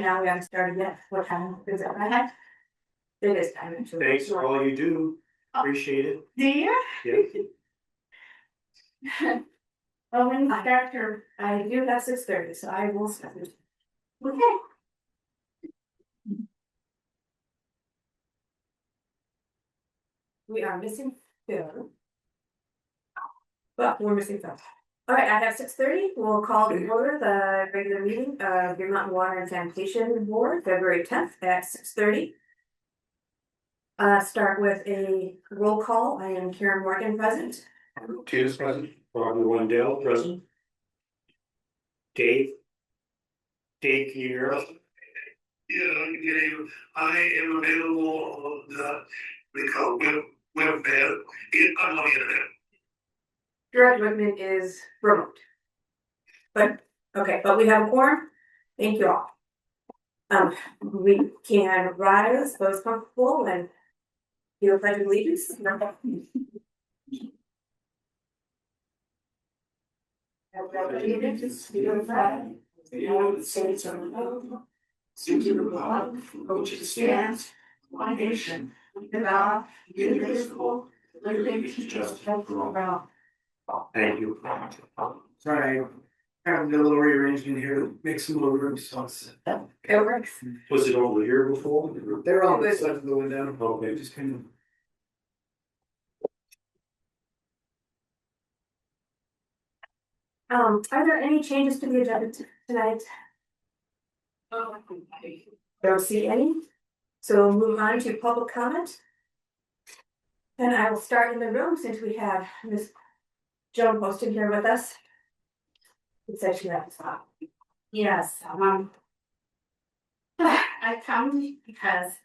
now, we haven't started yet. What time is it? It is time. Actually. Thanks for all you do. Appreciate it. Do you? Yeah. Oh, when after I do have 6:30, so I will start. Okay. We are missing Phil. Well, we're missing Phil. All right, I have 6:30. We'll call to order the regular meeting of Green Mountain Water and Sanitation Board, February 10th at 6:30. Start with a roll call. I am Karen Morgan, present. Tina's present. Barbara Wendell present. Dave, can you hear us? Yeah, I am available on the web pad. I'm on the internet. Direct Whitman is remote. But okay, but we have a quorum. Thank you all. We can rise, those comfortable, and do a pledge of allegiance. Allegiance to the flag of the United States of America, to the republic for which it stands, one nation, under God, indivisible, with liberty and justice for all. Thank you. Sorry, I have a little rearrangement here to make some more room. So It works. Was it over here before? they're on this side of the window. Okay. Just kind of. Are there any changes to the agenda tonight? Don't see any. So we'll move on to public comment. And I will start in the room since we have Ms. Joan Poston here with us. It says she has to stop. Yes, I come because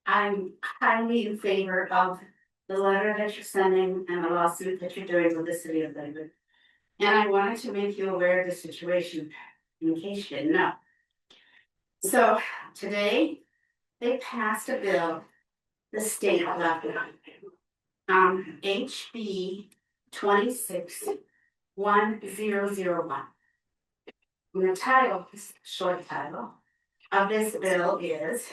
I'm highly in favor of the letter that you're sending and the lawsuit that you're doing with the city of Lakewood. And I wanted to make you aware of the situation in case you didn't know. So today they passed a bill, the state left it HB 26-1001. And the title, short title of this bill is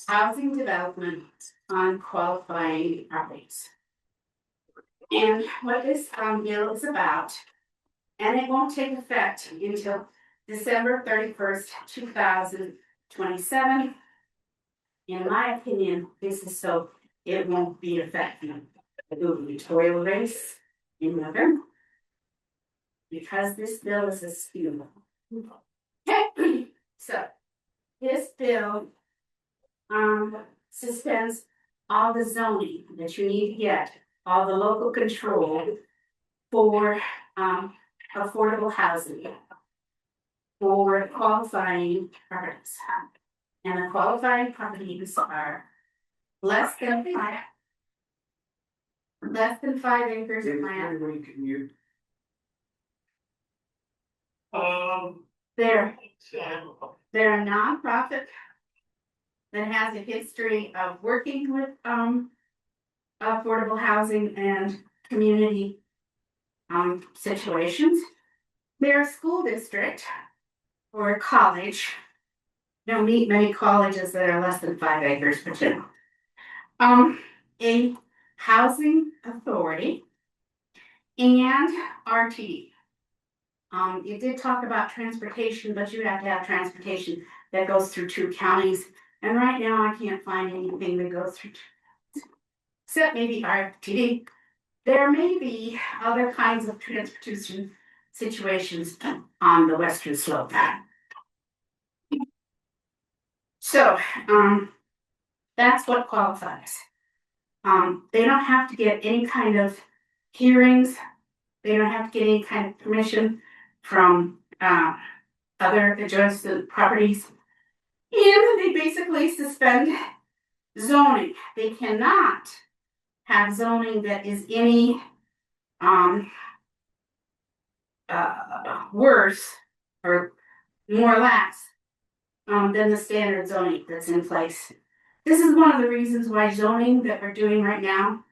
housing development on qualifying properties. And what this bill is about, and it won't take effect until December 31st, 2027. In my opinion, this is so it won't be effective the gubernatorial race in November. Because this bill is a skew. Okay, so this bill suspends all the zoning that you need to get, all the local control for affordable housing for qualifying properties. And the qualifying properties are less than 5 acres of land. Everybody can mute. They're a nonprofit that has a history of working with affordable housing and community situations. They're a school district or a college. Don't meet many colleges that are less than 5 acres, but you know. A housing authority and RTD. You did talk about transportation, but you have to have transportation that goes through 2 counties. And right now I can't find anything that goes through 2, except maybe RTD. There may be other kinds of transportation situations on the western slope. So, that's what qualifies. They don't have to get any kind of hearings. They don't have to get any kind of permission from other adjacent properties. And they basically suspend zoning. They cannot have zoning that is any worse or more lax than the standard zoning that's in place. This is one of the reasons why zoning that we're doing right now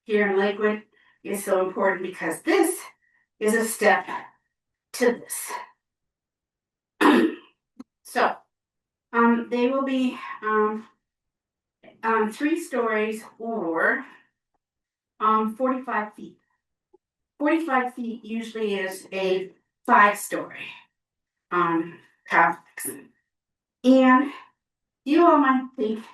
here in Lakewood is so important, because this is a step to this. So They will be, 3 stories or, 45 feet. 45 feet usually is a 5-story, complex. And you all might think,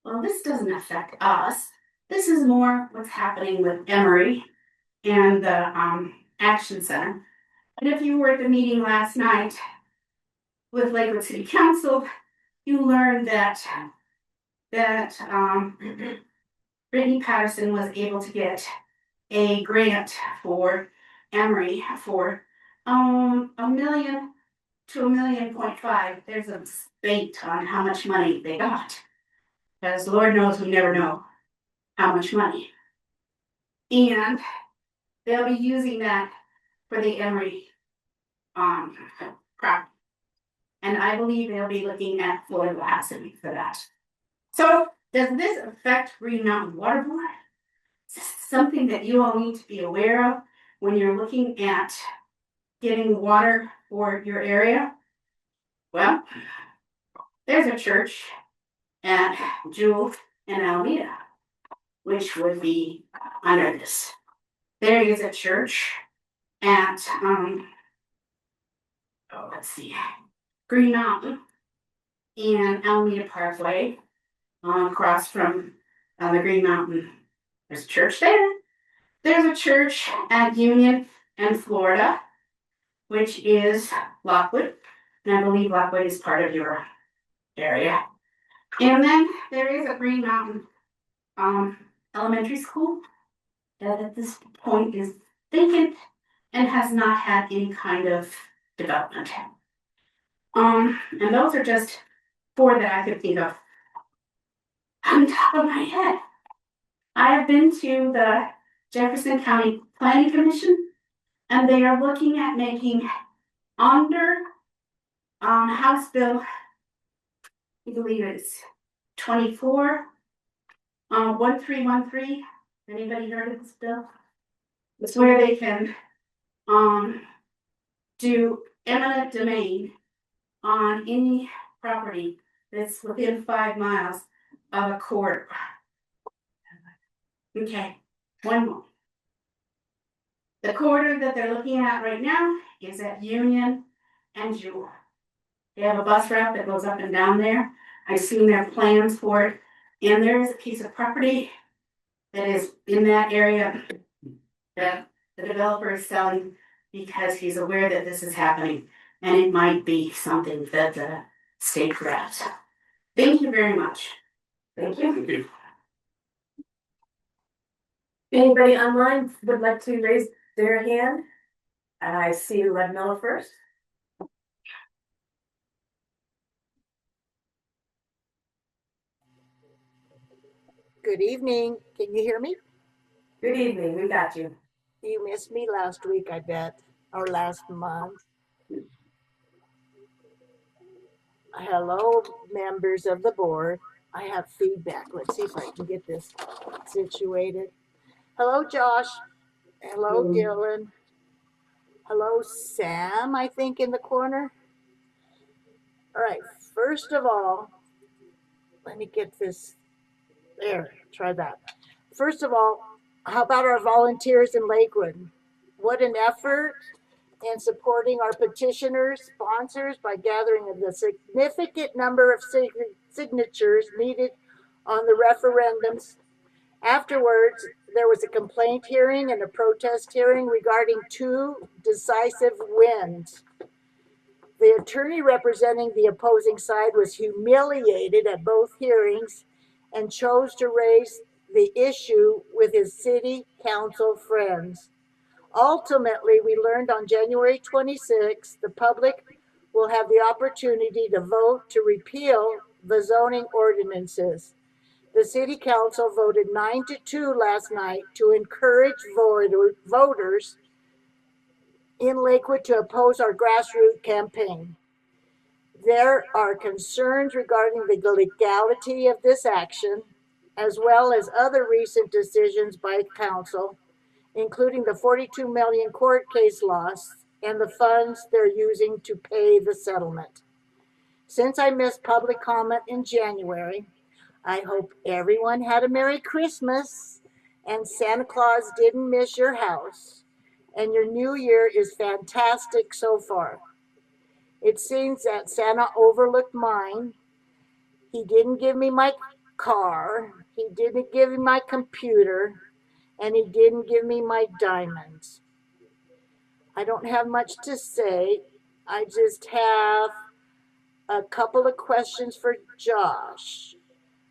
well, this doesn't affect us. This is more what's happening with Emory and the, Action Center. And if you were at the meeting last night with Lakewood City Council, you learned that Brittany Patterson was able to get a grant for Emory for $1 million to $1.5 million. There's a debate on how much money they got, because Lord knows we never know how much money. And they'll be using that for the Emory property. And I believe they'll be looking at affordable housing for that. So does this affect Green Mountain Water Board? Is this something that you all need to be aware of when you're looking at getting water for your area? Well, there's a church at Jewel and Alameda, which would be under this. There is a church at Green Mountain and Alameda Parkway, across from the Green Mountain. There's a church there. There's a church at Union and Florida, which is Lockwood, and I believe Lockwood is part of your area. And then there is a Green Mountain elementary school that at this point is vacant and has not had any kind of development. And those are just 4 that I could think of on top of my head. I have been to the Jefferson County Planning Commission, and they are looking at making under House Bill, I believe it's 24, 1313. Anybody heard of this bill? It's where they can do eminent domain on any property that's within 5 miles of a corridor. Okay, one more. The corridor that they're looking at right now is at Union and Jewel. They have a bus route that goes up and down there. I've seen their plans for it, and there is a piece of property that is in that area that the developer is selling because he's aware that this is happening, and it might be something that the state grabs. Thank you very much. Thank you. Thank you. Anybody online would like to raise their hand? I see Red Miller first. Good evening. Can you hear me? Good evening, we got you. You missed me last week, I bet, or last month. Hello, members of the board. I have feedback. Let's see if I can get this situated. Hello, Josh. Hello, Dylan. Hello, Sam, I think, in the corner. All right, first of all, let me get this. There, try that. First of all, how about our volunteers in Lakewood? What an effort in supporting our petitioners, sponsors by gathering the significant number of signatures needed on the referendums. Afterwards, there was a complaint hearing and a protest hearing regarding 2 decisive wins. The attorney representing the opposing side was humiliated at both hearings and chose to raise the issue with his city council friends. Ultimately, we learned on January 26th, the public will have the opportunity to vote to repeal the zoning ordinances. The city council voted 9-2 last night to encourage voters in Lakewood to oppose our grassroots campaign. There are concerns regarding the legality of this action, as well as other recent decisions by council, including the $42 million court case loss and the funds they're using to pay the settlement. Since I missed public comment in January, I hope everyone had a Merry Christmas and Santa Claus didn't miss your house and your new year is fantastic so far. It seems that Santa overlooked mine. He didn't give me my car, he didn't give me my computer, and he didn't give me my diamonds. I don't have much to say. I just have a couple of questions for Josh.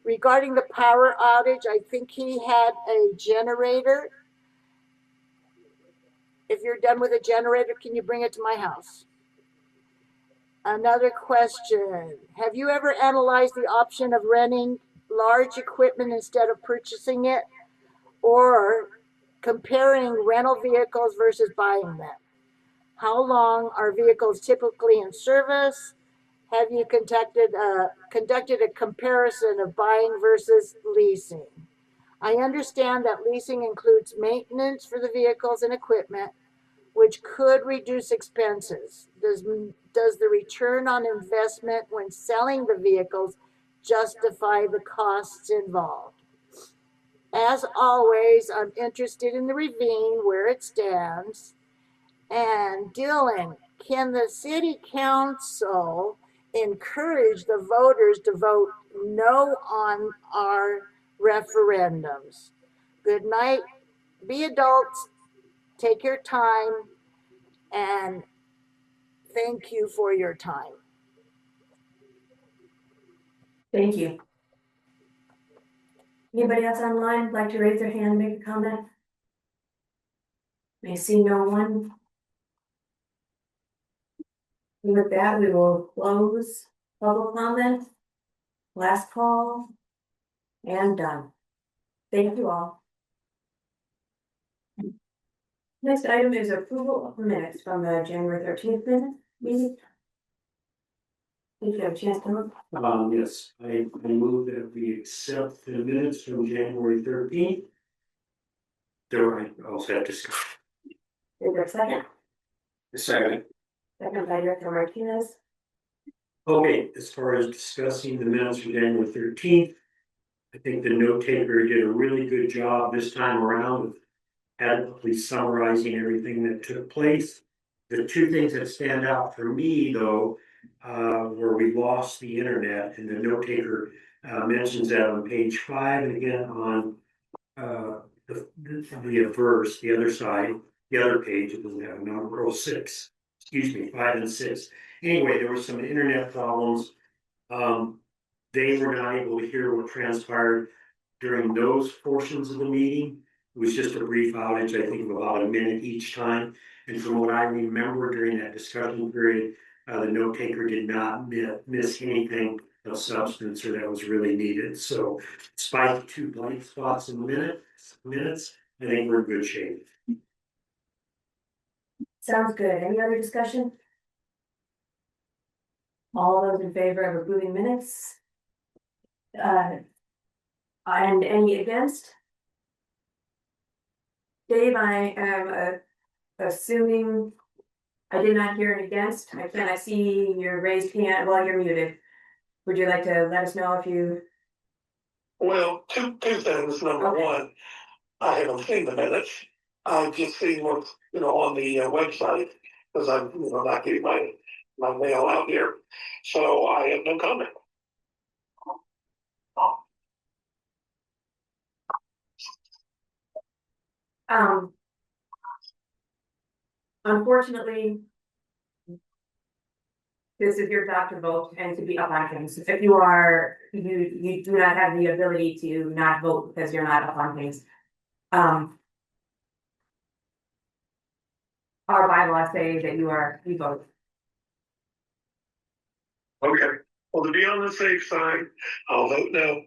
Regarding the power outage, I think he had a generator. If you're done with a generator, can you bring it to my house? Another question. Have you ever analyzed the option of renting large equipment instead of purchasing it, or comparing rental vehicles versus buying them? How long are vehicles typically in service? Have you conducted a comparison of buying versus leasing? I understand that leasing includes maintenance for the vehicles and equipment, which could reduce expenses. Does the return on investment when selling the vehicles justify the costs involved? As always, I'm interested in the ravine, where it stands. And Dylan, can the city council encourage the voters to vote no on our referendums? Good night. Be adults. Take your time. And thank you for your time. Thank you. Anybody else online like to raise their hand, make a comment? May see no one. With that, we will close public comment. Last call. And done. Thank you all. Next item is approval of the minutes from the January 13th meeting. Did you have a chance to look? Yes, I move that we accept the minutes from January 13th. There, I also have discussion. Is there a second? Second. Second by Director Martinez. Okay, as far as discussing the minutes from January 13th, I think the note taker did a really good job this time around of adequately summarizing everything that took place. The two things that stand out for me, though, where we lost the internet, and the note taker mentions that on page 5, and again on the verse, the other side, the other page, it doesn't have a number, 6, excuse me, 5 and 6. Anyway, there were some internet problems. They were not able to hear what transpired during those portions of the meeting. It was just a brief outage, I think of about a minute each time. And from what I remember during that discussion period, the note taker did not miss anything of substance or that was really needed. So despite the 2 blank spots in minutes, I think we're in good shape. Sounds good. Any other discussion? All those in favor of approving minutes? And any against? Dave, I am assuming I did not hear an against. I see your raised hand while you're muted. Would you like to let us know if you? Well, two things. Number Okay. one, I haven't seen the minutes. I've just seen what's, on the website, because I'm, not getting my mail out here. So I have no comment. Unfortunately, this is your doctor vote and to be up on things. If you are, you do not have the ability to not vote because you're not up on things. Our bylaws say that you vote. Okay. Well, to be on the safe side, I'll vote no.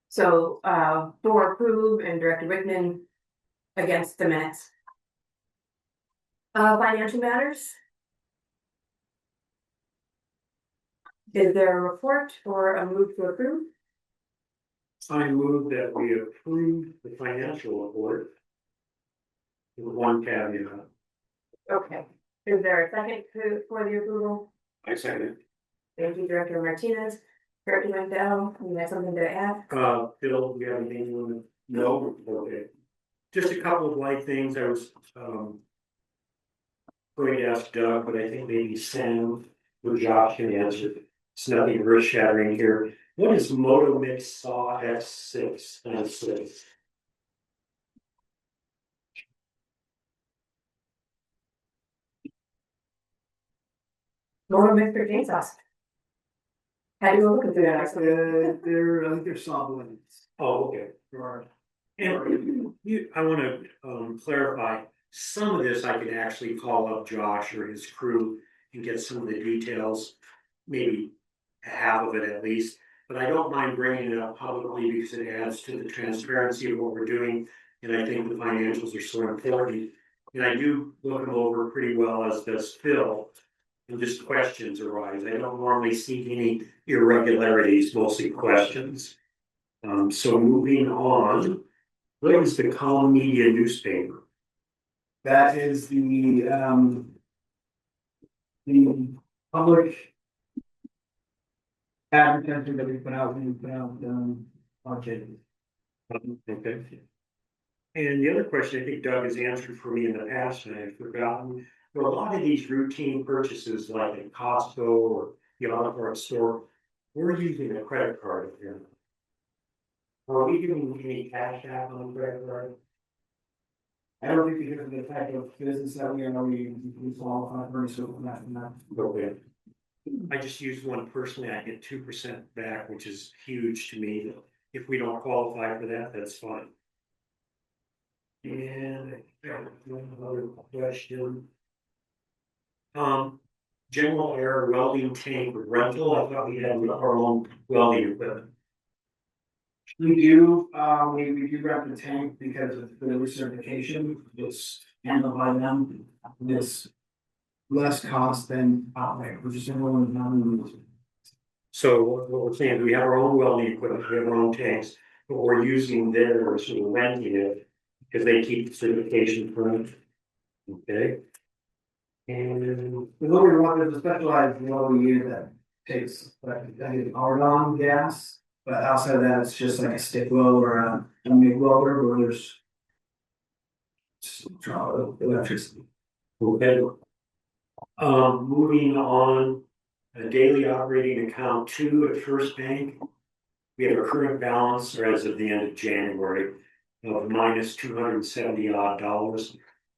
So, for approve and Director Wickman against the minutes. Financial matters. Is there a report or a move to approve? I move that we approve the financial report with one caveat. Okay. Is there a second for the approval? I second Thank you, Director Martinez. Director Mandel, you have something to add? it. Bill, do you have anything you want to know? Okay. Just a couple of light things. I was, going to ask Doug, but I think maybe Sam or Josh can answer. It's nothing earth shattering here. What is Moto Mix Saw X6 and 6? More Mr. Chainsaws. How do you look through that? I think they're saw blades. Oh, okay. Or- And I want to clarify, some of this I can actually call up Josh or his crew and get some of the details, maybe half of it at least. But I don't mind bringing it up publicly because it adds to the transparency of what we're doing. And I think the financials are so important. And I do look them over pretty well, as does Phil. And just questions arise. I don't normally see any irregularities, mostly questions. So moving on. What is the Calm Media newspaper? That is the public advertising that we put out, on January. Okay. And the other question I think Doug has answered for me in the past, and I've forgotten, for a lot of these routine purchases, like at Costco or the auto parts store, we're using a credit card here. Are we giving any cash out on the credit card? I don't think because of the type of business that we are, we qualify for, so not. Okay. I just used one personally, I get 2% back, which is huge to me. If we don't qualify for that, that's fine. And I have one other question. General air welding tank rental, I thought we had our own welding equipment. We do, we do rep the tank because of the recertification, it's handled by them, it's less cost than outright, we're just enrolling them. So what we're saying, we have our own welding equipment, we have our own tanks, but we're using theirs, so we're renting it, because they keep the certification from it. Okay. And The lower one, there's a specialized lower unit that takes, like, argon gas, but outside of that, it's just like a stick weld or a MIG welder where there's electricity. okay. Moving on, a daily operating account 2 at First Bank. We have a current balance, or as of the end of January, of minus $270 odd.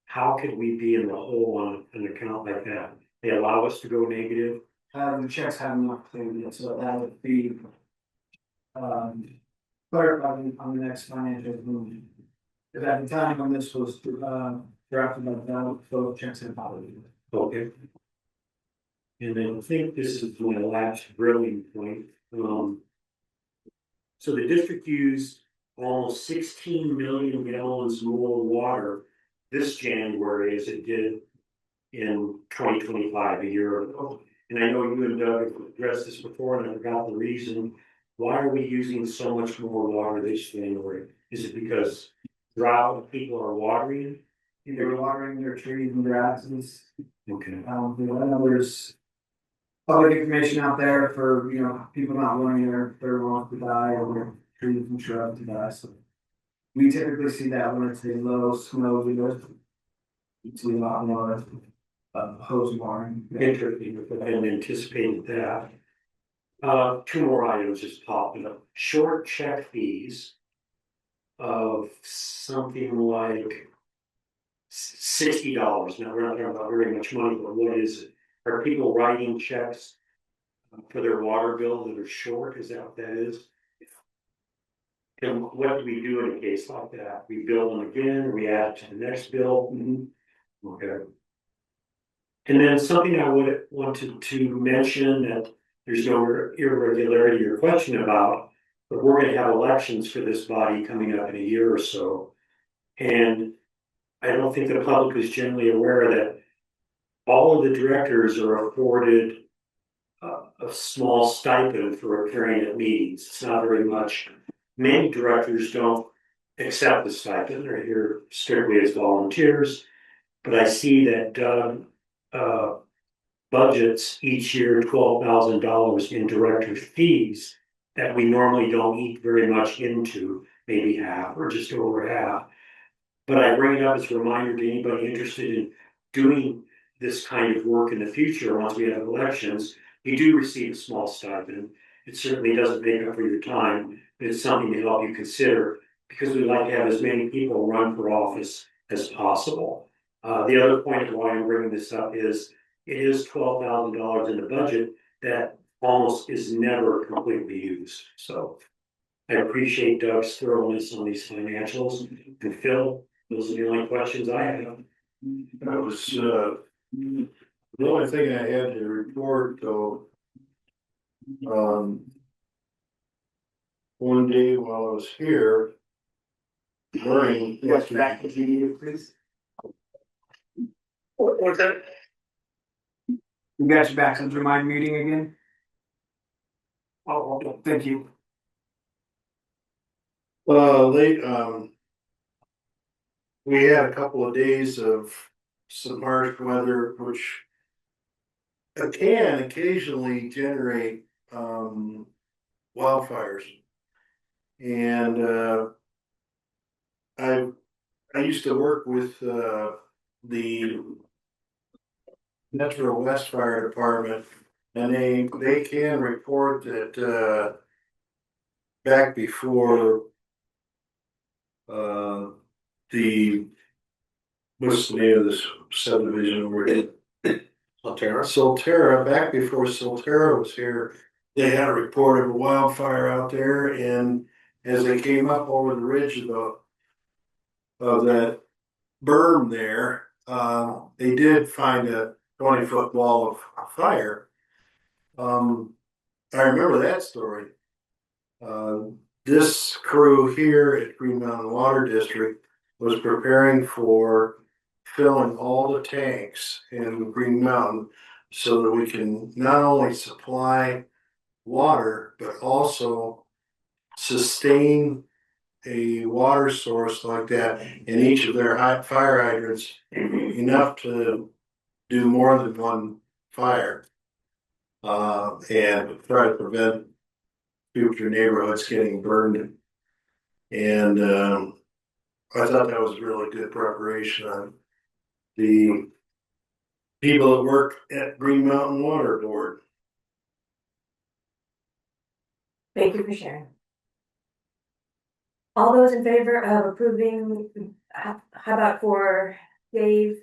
How could we be in the hole on an account like that? They allow us to go negative? The checks have not cleared yet, so that would be clarified on the next financial movement. Because at the time when this was drafted by the both checks had probably. Okay. And then I think this is my last drilling point. So the district used almost 16 million gallons more water this January as it did in 2025, a year ago. And I know you and Doug have addressed this before, and I forgot the reason. Why are we using so much more water this January? Is it because drought and people are watering? Either watering their trees and grasses. Okay. I know there's public information out there for, people not wanting their lawns to die or their trees and shrubs to die, so. We typically see that when it's a low snow, you see a lot more hose watering. Interesting, if I hadn't anticipated that. 2 more items just popped up. Short check fees of something like $60. Now, we're not talking about very much money, but what is it? Are people writing checks for their water bill that are short? Is that what that is? And what do we do in a case like that? We bill them again, we add to the next bill? Okay. And then something I would wanted to mention that there's no irregularity or question about, but we're going to have elections for this body coming up in a year or so. And I don't think the public is generally aware that all of the directors are afforded a small stipend for appearing at meetings. It's not very much. Many directors don't accept the stipend, they're here strictly as volunteers. But I see that Doug budgets each year $12,000 in director fees that we normally don't eat very much into, maybe half or just over half. But I bring it up as a reminder to anybody interested in doing this kind of work in the future. Once we have elections, you do receive a small stipend. It certainly doesn't make up for your time, but it's something to help you consider because we'd like to have as many people run for office as possible. The other point of why I'm bringing this up is it is $12,000 in the budget that almost is never completely used. So I appreciate Doug's thoroughness on these financials. And Phil, those are the only questions I have. That was, the only thing I had to report though. One day while I was here. During. Yes, back to you, please. What's that? You got your back into my meeting again? Oh, okay, thank you. Late, we had a couple of days of some harsh weather, which can occasionally generate, wildfires. And, I used to work with, the Metro West Fire Department, and they can report that, back before, the, what's the name of this subdivision over here? Solterra, back before Solterra was here, they had a report of a wildfire out there, and as they came up over the ridge of that berm there, they did find a 20-foot wall of fire. I remember that story. This crew here at Green Mountain Water District was preparing for filling all the tanks in Green Mountain so that we can not only supply water, but also sustain a water source like that in each of their fire hydrants enough to do more than one fire. And try to prevent future neighborhoods getting burned. And I thought that was really good preparation on the people that work at Green Mountain Water Board. Thank you for sharing. All those in favor of approving, how about for Dave,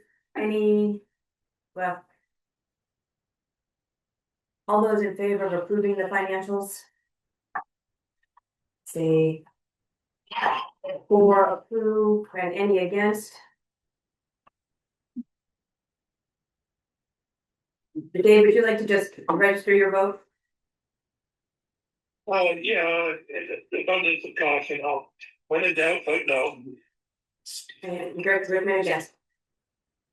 all those in favor of approving the financials? Say 4 approve and any against? Dave, would you like to just register your vote? Yeah, abundance of caution, when in doubt, vote no. And Greg Whitman, yes.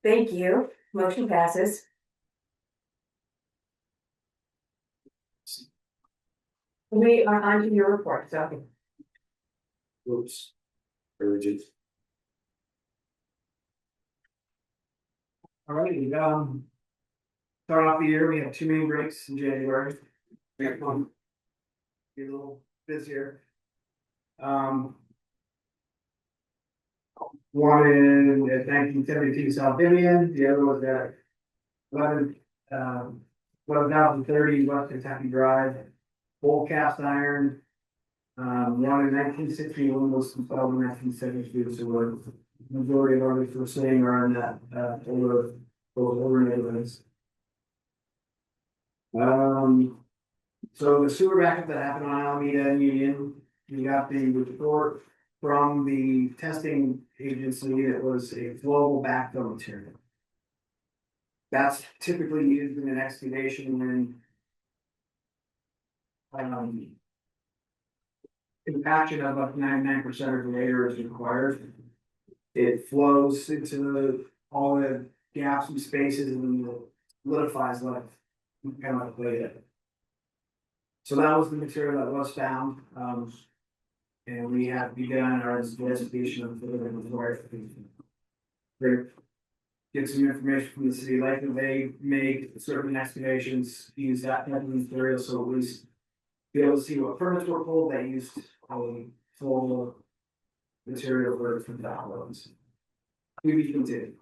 Thank you. Motion passes. We are on to your report, so. Whoops. Urgent. All righty, start off the year, we had 2 main breaks in January. We had one. Get a little busier. One in 1972 South Vivian, the other was at 1130 West Kentucky Drive, full cast iron. One in 1961 was installed in 1972, so the majority of others we're seeing are in that older neighborhoods. So the sewer backup that happened on Alameda and Union, we got the report from the testing agency. It was a flowable backfill material. That's typically used in an excavation when compaction of up to 99% or greater is required. It flows into all the gaps and spaces and solidifies like kind of like it. So that was the material that was found, and we have begun our investigation of the required. get some information from the city, like if they make certain excavations, use that type of material, so at least be able to see what permits were pulled, they used a full material for that ones. We continue.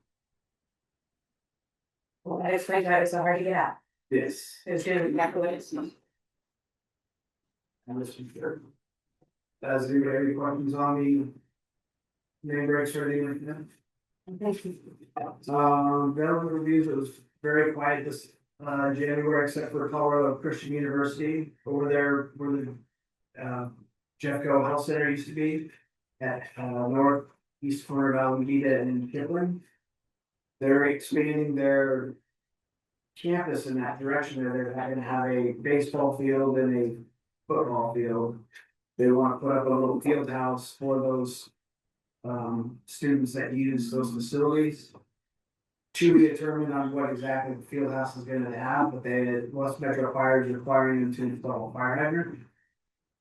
Well, that explains why it was so hard to get out. Yes. It was doing exactly what it's. And this is sure. Does anybody have any questions on the main breaks or anything like that? Thank you. Available reviews, it was very quiet this January, except for Colorado Christian University over there where the Jeffco Health Center used to be at northeast corner of Alameda and Kipling. They're expanding their campus in that direction. They're going to have a baseball field and a football field. They want to put up a little field house for those students that use those facilities. To be determined on what exactly the field house is going to have, but West Metro Fire is requiring them to install a fire hydrant.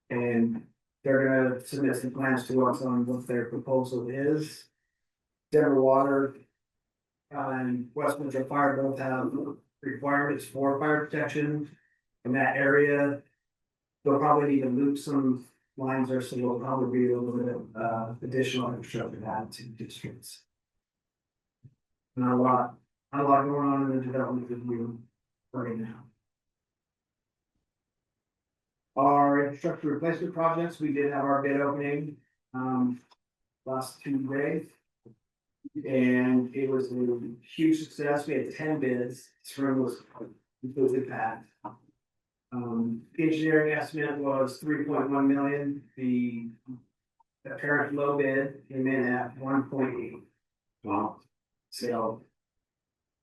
And they're going to submit some plans to us on what their proposal is. Denver Water and West Metro Fire both have requirements for fire protection in that area. They'll probably need to loop some lines there, so there'll probably be a little bit of additional infrastructure added to districts. Not a lot going on in the development review right now. Our infrastructure replacement projects, we did have our bid opening last 2 days. And it was a huge success. We had 10 bids. This room was completely packed. Engineering estimate was 3.1 million. The apparent low bid came in at 1.8. Wow. So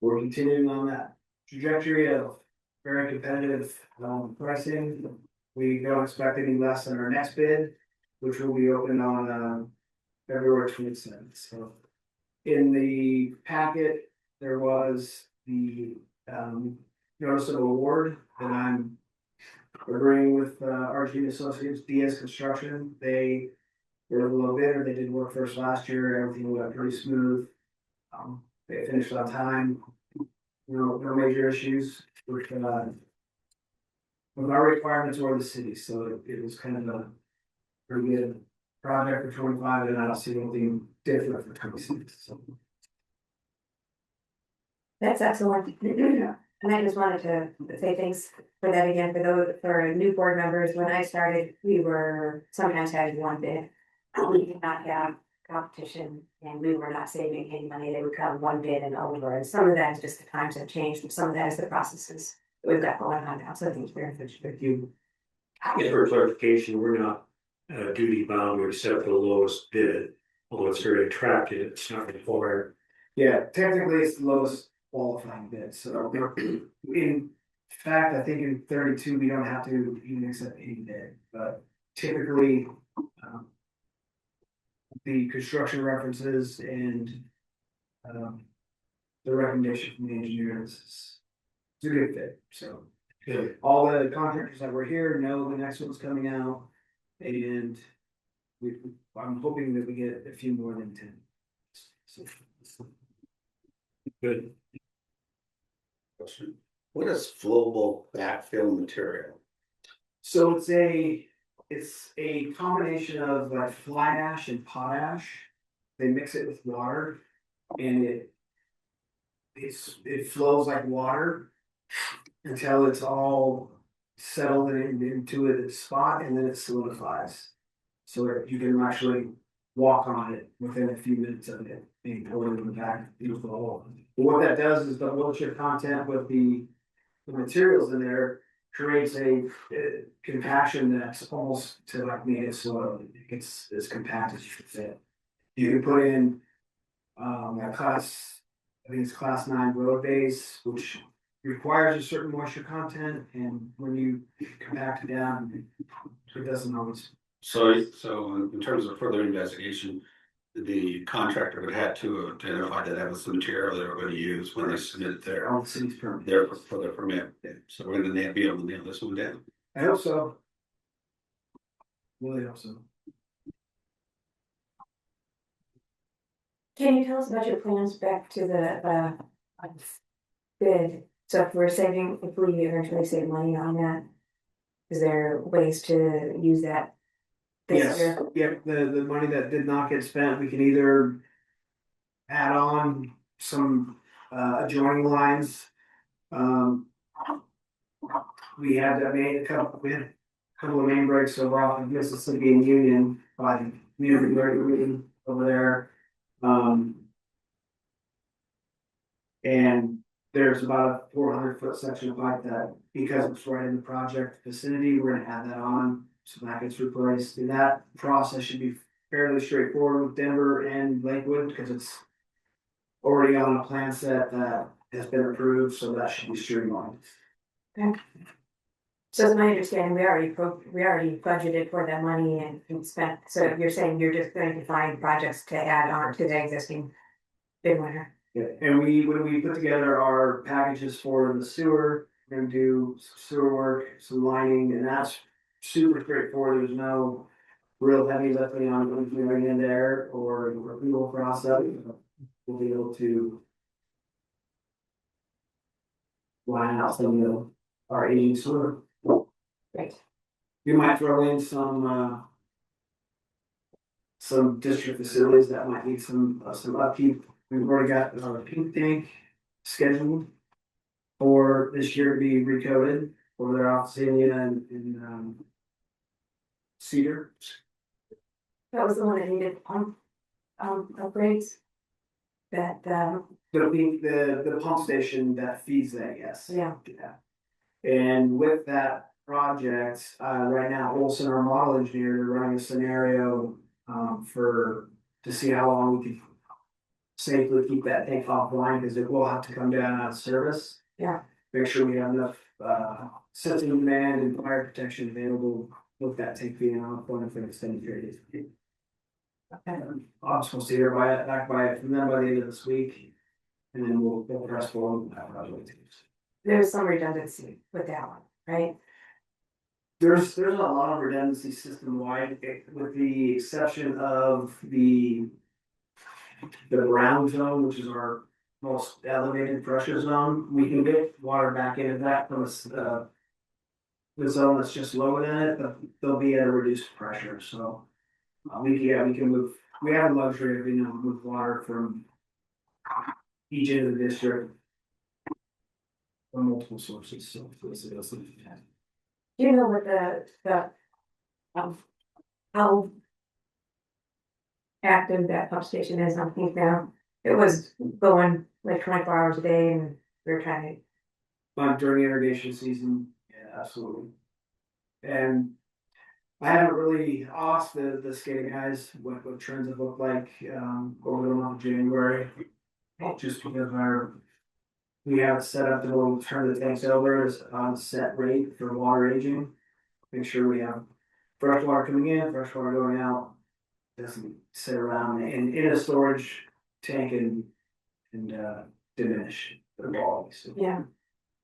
we're continuing on that trajectory of very competitive pricing. We don't expect any less than our next bid, which will be open on February 27th. So in the packet, there was the notice of award that I'm agreeing with RG Associates, DS Construction. They were a little bidder. They did work for us last year. Everything went pretty smooth. They finished on time. No major issues with our requirements or the city. So it was kind of a pretty good project for 25, and I don't see anything different for 26. So. That's excellent. And I just wanted to say thanks for that again, for new board members. When I started, we were sometimes having one bid. We did not have competition and we were not saving any money. They would come one bid and over. And some of that is just the times have changed, and some of that is the processes that we've got going on now. So I think it's very good. Thank you. And for clarification, we're not duty bound to accept the lowest bid, although it's very attractive. It's not required. Yeah, technically it's the lowest qualifying bid. So in fact, I think in 32 we don't have to even accept any bid, but typically the construction references and the recommendation from the engineers is a good fit. So Good. all the contractors that were here know the next one's coming out, and I'm hoping that we get a few more than 10. So, Good. Question. What is flowable backfill material? so it's a combination of like fly ash and potash. They mix it with water, and it flows like water until it's all settled into a spot, and then it solidifies. So that you can actually walk on it within a few minutes of it being poured in the back into the hole. But what that does is the moisture content with the materials in there creates a compaction that's almost to like native soil. It gets as compact as you can fit. You can put in a I think it's class 9 road base, which requires a certain moisture content, and when you compact it down, it doesn't always. So in terms of further investigation, the contractor would have to identify that that was the material they were going to use when they submit All the city's permit. for their permit. So we're going to be able to nail this one down. I hope so. Really hope so. Can you tell us about your plans back to the bid? So if we're saving, if we eventually save money on that, is there ways to use that this Yes, year? yep, the money that did not get spent, we can either add on some adjoining lines. Um. We had a couple of main breaks over off of Mississippi and Union by the community break over there. And there's about a 400-foot section of pipe that, because it's right in the project vicinity, we're gonna add that on, so that gets replaced. And that process should be fairly straightforward with Denver and Lakewood, because it's already on a plan set that has been approved, so that should be streamlined. So it's my understanding, we already budgeted for that money and spent, so you're saying you're just going to find projects to add on to the existing bid winner? Yeah, and when we put together our packages for the sewer, we're gonna do some sewer work, some lining, and that's super straightforward. There's no real heavy lifting on engineering in there or approval process. We'll be able to line out some of our aging sewer. Great. We might throw in some district facilities that might need some upkeep. We've already got our pink tank scheduled for this year to be recoded for their office area in Cedar. That was the one that needed pump, upgrades. That, The pump station that feeds that, yes. yeah, And with that project, right now, Olson, our model engineer, are running a scenario to see how long we can safely keep that tank offline, because it will have to come down out of service. Yeah. Make sure we have enough system demand and fire protection available with that tank being offline for an extended period. okay. I'm supposed to hear back by it from them by the end of this week, and then we'll press forward with that project. There's some redundancy with that one, right? There's a lot of redundancy system wide, with the exception of the brown zone, which is our most elevated pressure zone. We can get water back into that from the zone that's just lower than it, but they'll be at a reduced pressure. So we can move. We have a luxury of move water from each end of the district from multiple sources. So Do you know what how active that pump station is on Pink now? It was going like 24 hours a day and we were trying during irrigation season, yeah, absolutely. And I haven't really asked the skating guys what trends have looked like over the month of January. Just because we have it set up to we'll turn the tanks over as on set rate for water aging. Make sure we have fresh water coming in, fresh water going out. Doesn't sit around in a storage tank and diminish the quality. So, to, yeah.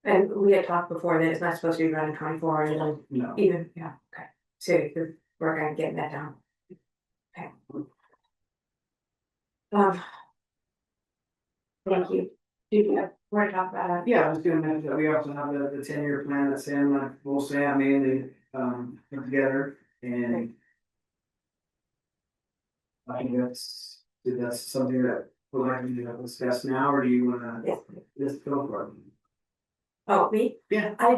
And we had talked before that it's not supposed to be running 24 hours, no. even, yeah, okay. So you're working on getting that down. Okay. Thank you. Do you have more to talk about? Yeah, I was gonna mention that we also have the 10-year plan that Sam and Sam mainly put together, and I think that's something that we'll have to discuss now, or do you wanna Yes. just go for it? Oh, me? Yeah. I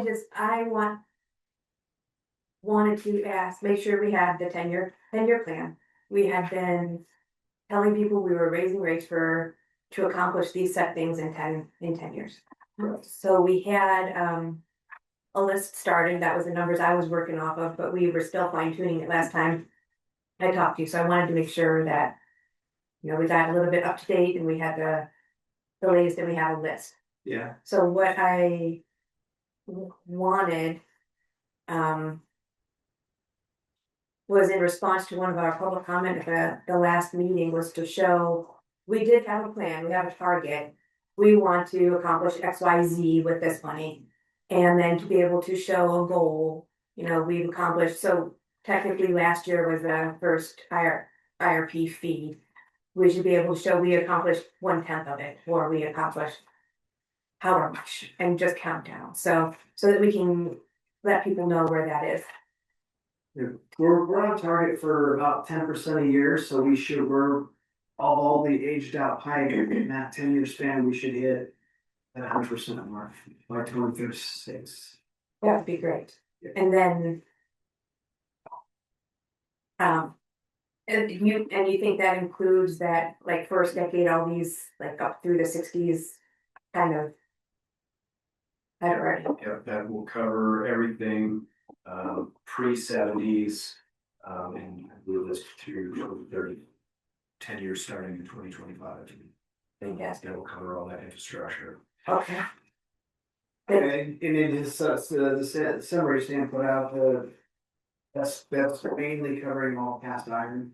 wanted to ask, make sure we had the 10-year plan. We had been telling people we were raising rates to accomplish these set things in 10 years. So we had a list started, that was the numbers I was working off of, but we were still fine tuning it last time I talked to you, so I wanted to make sure that, we got a little bit up to date and we had the latest and we have a list. Yeah. So what I wanted, was in response to one of our public comment at the last meeting, was to show, we did have a plan, we have a target. We want to accomplish XYZ with this money. And then to be able to show a goal, we've accomplished, so technically last year was the first IRP feed. we should be able to show we accomplished 1/10 of it, or we accomplished however much, and just count down, so that we can let people know where that is. We're on target for about 10% a year, so we're all the aged out pipe in that 10-year span, we should hit that 100% mark by 2036. That would be great, and then. And you think that includes that, like, first decade, all these, like, up through the 60s, kind of. I don't know. Yeah, that will cover everything, pre-70s, and I believe it's through 2030, 10 years starting in 2025. Fantastic. That will cover all that infrastructure. Okay. And in his, the summary Stan put out, that's mainly covering all cast iron.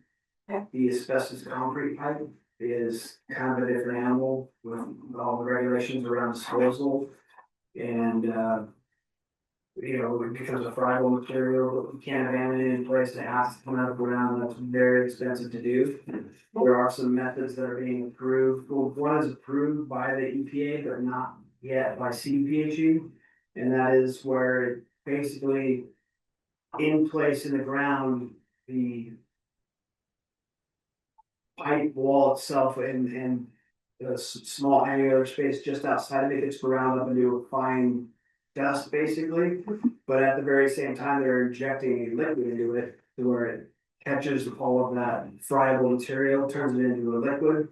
Okay. The asbestos concrete pipe is kind of a different animal with all the regulations around disposal. And, it becomes a friable material, but we can't abandon it in place, it has to come out of the ground, that's very expensive to do. There are some methods that are being approved, well, one is approved by the EPA, but not yet by CDPHE. And that is where basically in place in the ground, the pipe wall itself and the small angular space just outside of it gets ground up into a fine dust basically. But at the very same time, they're injecting a liquid into it to where it catches all of that friable material, turns it into a liquid.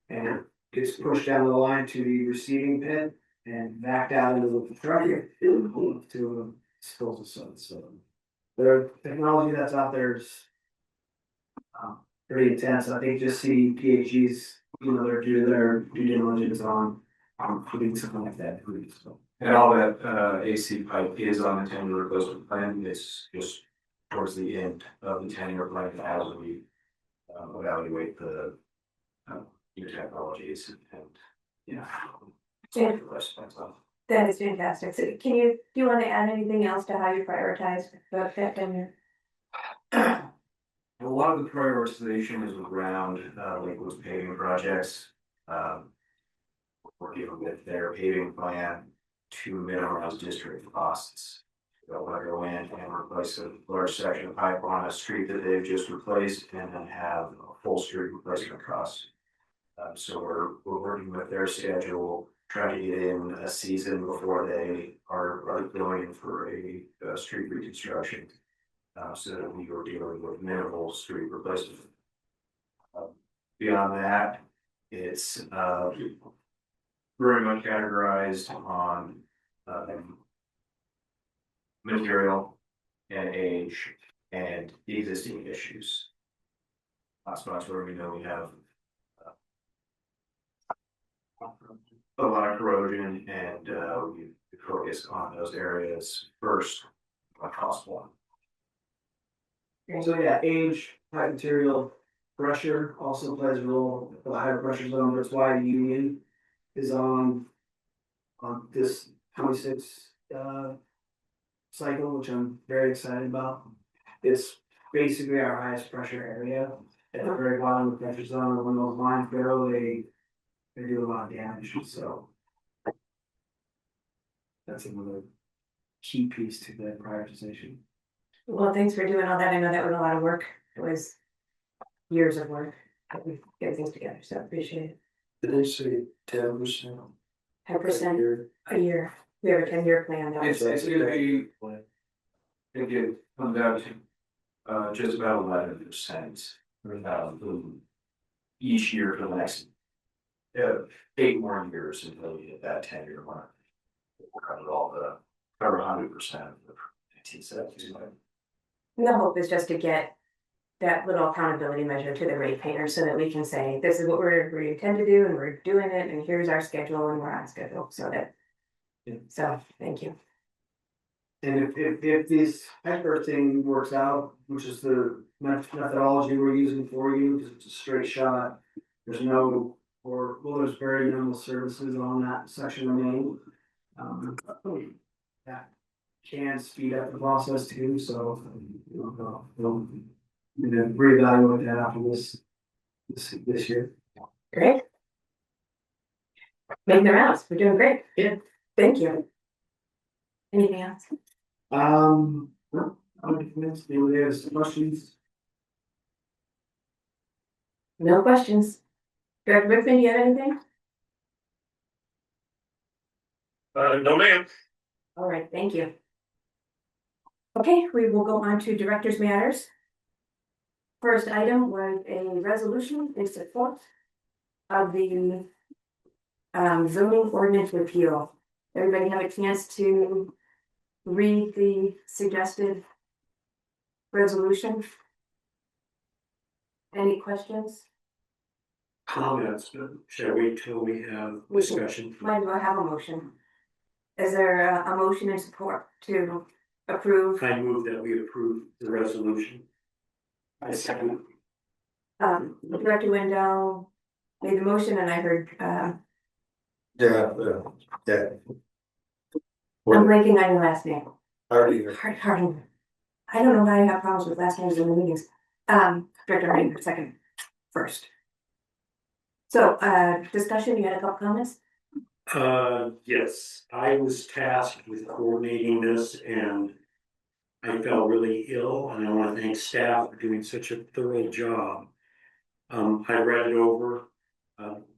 And it gets pushed down the line to the receiving pit and backed out into the truck to a disposal site. So the technology that's out there is pretty intense. I think just see PHEs, they're doing their due diligence on putting something like that. So. And all that, AC pipe is on the 10-year replacement plan, it's just towards the end of the 10-year plan as we evaluate the new technologies and, Yeah. the rest of that stuff. That is fantastic. So do you want to add anything else to how you prioritize the fit and your? A lot of the prioritization is around liquids paving projects. Working with their paving plan to minimize district costs. They'll want to go in and replace a large section of pipe on a street that they've just replaced and then have a full street replacement cost. So we're working with their schedule, trying to get in a season before they are going in for a street reconstruction. So that we were dealing with minimal street replacement. Beyond that, it's very much categorized on material and age and existing issues. Hotspots where we know we have a lot of corrosion and we focus on those areas first when possible. So yeah, age, pipe material, pressure also plays a role. The higher pressure zone, that's why Union is on this 26 cycle, which I'm very excited about. It's basically our highest pressure area at the very bottom of the pressure zone. And when those lines go, they do a lot of damage. So that's another key piece to the prioritization. Well, thanks for doing all that. I know that was a lot of work. It was years of work that we get things together, so I appreciate it. Did they say 10%? 10% a year. We have a 10-year plan. That It's was gonna be, I think it comes out to just about 11% each year for the next 8 more years until we hit that 10-year mark. We'll cover 100% of the 1970s. And the hope is just to get that little accountability measure to the ratepayers so that we can say, this is what we intend to do and we're doing it and here's our schedule and we're on schedule, so that. So, thank you. And if this hyper thing works out, which is the methodology we're using for you, because it's a straight shot, there's there's very minimal services on that section of main. That can speed up the process too, so we'll reevaluate that after this this year. Great. Making the rounds, we're doing great. Yeah. Thank you. Anything else? No, anybody has questions? No questions. Director Rickman, do you have anything? No, ma'am. All right, thank you. Okay, we will go on to director's matters. First item was a resolution in support of the zoning ordinance repeal. Everybody have a chance to read the suggested resolution? Any questions? Comments, but shall we wait till we have discussion? Might as well have a motion. Is there a motion in support to approve? I move that we approve the resolution. I second. Director Wendell made the motion and I heard, Yeah. I'm blanking on your last name. Hardy. Harding. I don't know why I have problems with last names in the meetings. Director Harding, second, first. So, discussion, you had a couple comments? Yes, I was tasked with coordinating this and I felt really ill and I want to thank staff for doing such a thorough job. I read it over,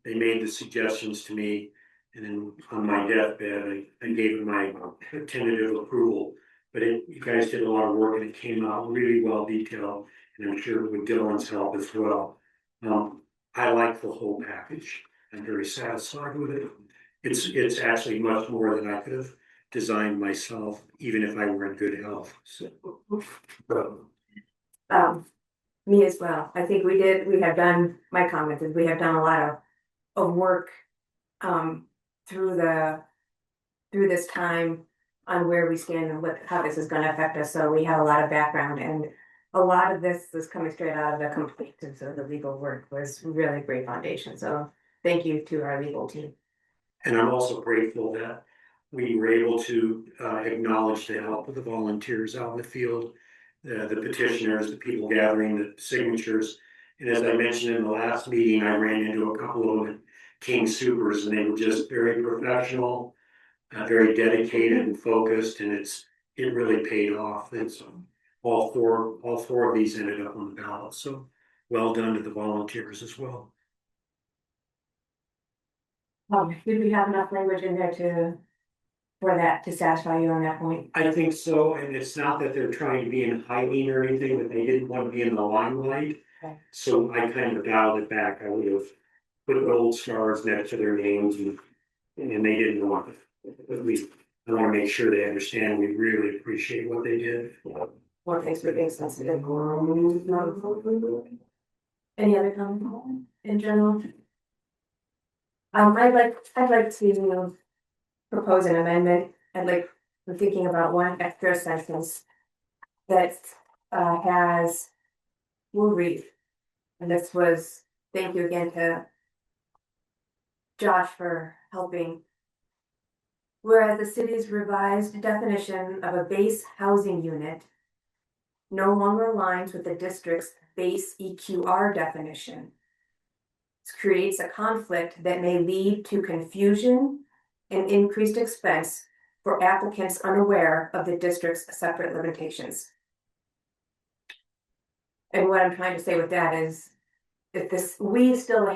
they made the suggestions to me, and then on my deathbed, I gave it my tentative approval. But you guys did a lot of work and it came out really well detailed, and I'm sure with Dylan's help as well. I like the whole package. I'm very satisfied with it. It's actually much more than I could have designed myself, even if I were in good health. So, Me as well. I think we have done, my comment is we have done a lot of work through this time on where we stand and how this is gonna affect us. So we have a lot of background and a lot of this is coming straight out of the complaint. And so the legal work was really great foundation. So thank you to our legal team. and I'm also grateful that we were able to acknowledge the help of the volunteers out in the field, the petitioners, the people gathering the signatures. And as I mentioned in the last meeting, I ran into a couple of King Supers and they were just very professional, very dedicated and focused, and it really paid off. It's all four of these ended up on the ballot. So well done to the volunteers as well. Did we have enough language in there for that to satisfy you on that point? I think so, and it's not that they're trying to be in hiding or anything, but they didn't want to be in the limelight. Okay. So I kind of dialed it back. I would have put gold stars next to their names and they didn't want it. At least I want to make sure they understand we really appreciate what they did. More things for being sensitive. Any other comments in general? I'd like to propose an amendment. I'm thinking about one extra sentence that has, we'll read. And this was, thank you again to Josh for helping. Whereas the city's revised definition of a base housing unit no longer aligns with the district's base EQR definition. This creates a conflict that may lead to confusion and increased expense for applicants unaware of the district's separate limitations. And what I'm trying to say with that is, we still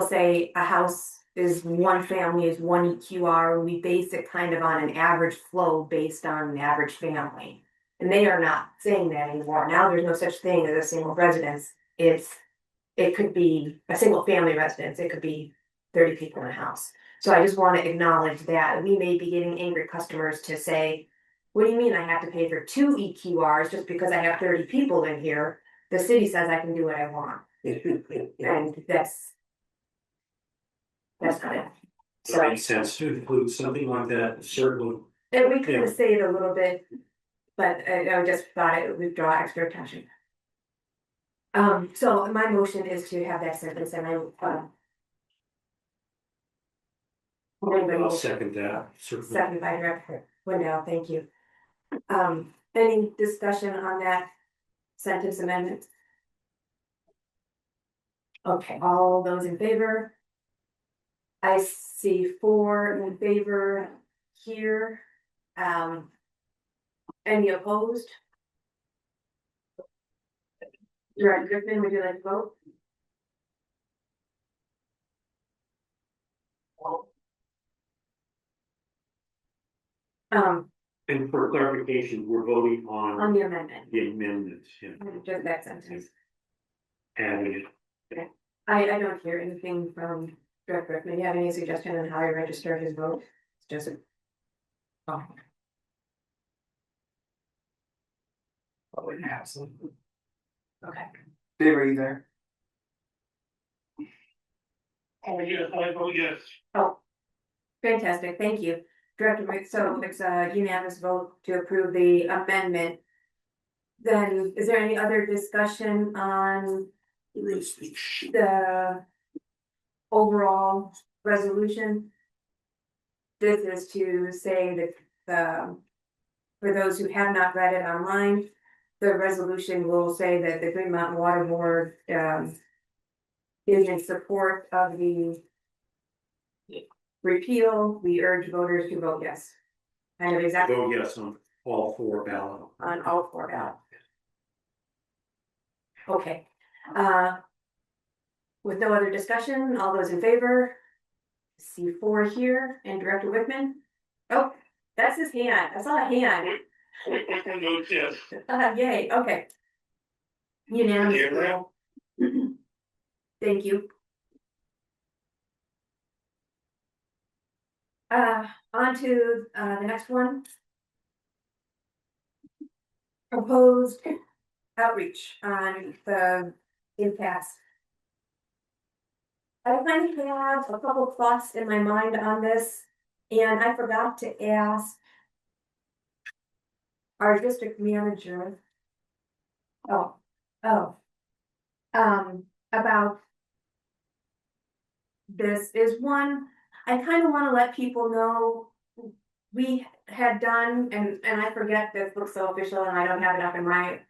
say a house is one family, is one EQR, and we base it kind of on an average flow based on an average family. And they are not saying that anymore. Now there's no such thing as a single residence. It could be a single family residence. It could be 30 people in a house. So I just want to acknowledge that we may be getting angry customers to say, what do you mean I have to pay for 2 EQRs just because I have 30 people in here? The city says I can do what I want. And that's not it. So it makes sense to include something like that, certainly. And we kind of say it a little bit, but I just thought it would draw extra attention. So my motion is to have that sentence and I'll second that. Certainly. Second by Director Wendell, thank you. Any discussion on that sentence amendment? Okay, all those in favor? I see 4 in favor here. Any opposed? Director Griffin, would you like to vote? And for clarification, we're voting On on the amendment, the amendments, yeah, just that sentence. adding it. I don't hear anything from Director Griffin. Do you have any suggestion on how he registered his vote? It's just. Oh. Okay. Dave, are you there? Oh, yes, I vote yes. Oh, fantastic, thank you. Director, so it's a unanimous vote to approve the amendment. Then, is there any other discussion on the overall resolution? This is to say that for those who have not read it online, the resolution will say that the Green Mountain Water Board is in support of the repeal. We urge voters to vote yes. Kind of exactly Vote yes on all 4 ballots. on all 4 ballots. Okay, with no other discussion, all those in favor? See 4 here, and Director Wickman? Oh, that's his hand, I saw a hand. I vote yes. Yay, okay. Unanimous. Yeah. Thank you. On to the next one. Proposed outreach on the impasse. I kind of have a couple thoughts in my mind on this, and I forgot to ask our district manager. About this is one, I kind of want to let people know we had done, and I forget this looks so official and I don't have it up in my.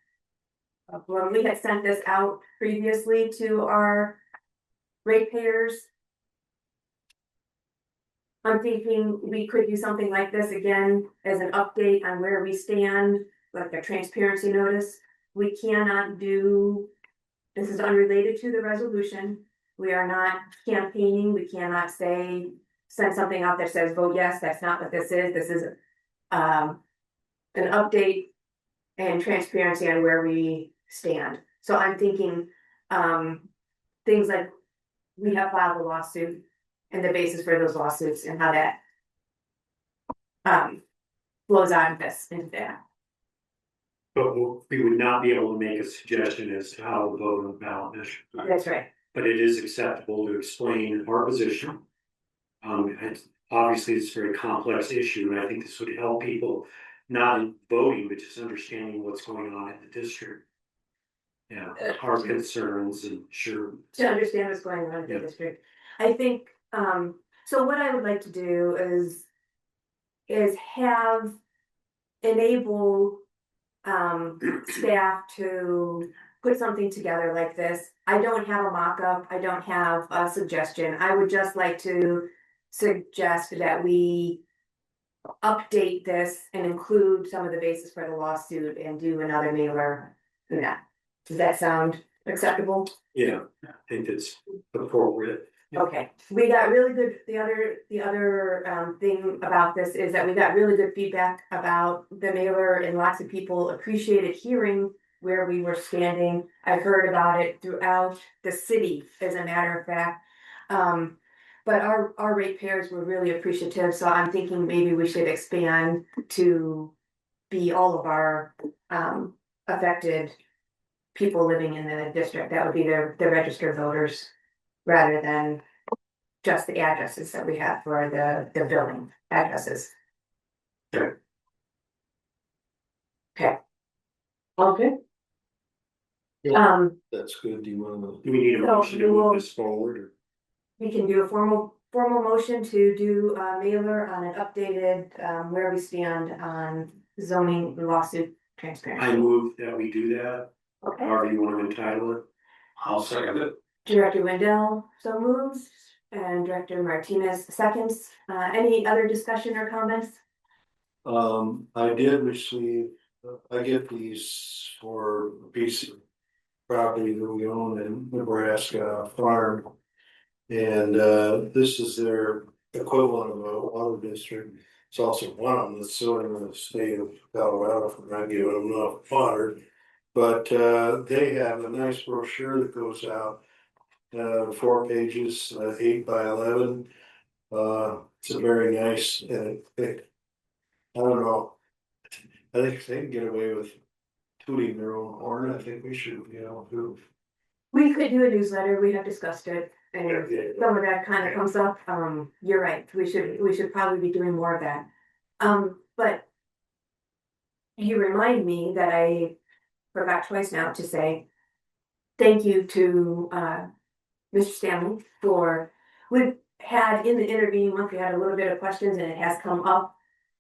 When we had sent this out previously to our ratepayers. I'm thinking we could do something like this again as an update on where we stand, like a transparency notice. We cannot do, this is unrelated to the resolution. We are not campaigning. We cannot say, send something out that says vote yes. That's not what this is. This is an update and transparency on where we stand. So I'm thinking things like we have filed a lawsuit and the basis for those lawsuits and how that flows on this into that. But we would not be able to make a suggestion as to how to vote on the ballot measure. That's right. But it is acceptable to explain our position. Obviously, it's a very complex issue, and I think this would help people not in voting, but just understanding what's going on in the district. Yeah, our concerns and sure. To understand what's going on in the district. I think, so what I would like to do is have enable staff to put something together like this. I don't have a mock-up, I don't have a suggestion. I would just like to suggest that we update this and include some of the basis for the lawsuit and do another mailer. Yeah, does that sound acceptable? Yeah, I think it's appropriate. Okay, we got really good, the other thing about this is that we got really good feedback about the mailer and lots of people appreciated hearing where we were standing. I've heard about it throughout the city, as a matter of fact. But our ratepayers were really appreciative, so I'm thinking maybe we should expand to be all of our affected people living in the district. That would be the registered voters, rather than just the addresses that we have for the building addresses. Okay. Okay. Okay. Yeah. That's good. Do you want Do we need a So motion to we will- move this forward? Or? We can do a formal motion to do a mailer on an updated, where we stand on zoning lawsuit transparency. I move that we do that, Okay, however you want to entitle it. I'll second it. Director Wendell so moves, and Director Martinez seconds. Any other discussion or comments? I did receive, I get these for a piece of property that we own in Nebraska farm. And this is their equivalent of a water district. It's also one of them that's suing the state of Colorado for not giving them enough water. But they have a nice brochure that goes out, 4 pages, 8 by 11. It's a very nice, and I don't know. I think if they can get away with tooting their own horn, I think we should be able to. We could do a newsletter, we have discussed it, and Yeah. some of that kind of comes up, you're right, we should probably be doing more of that. But you remind me that I forgot twice now to say thank you to, Mr. Stanley for, we've had in the intervening month, we had a little bit of questions and it has come up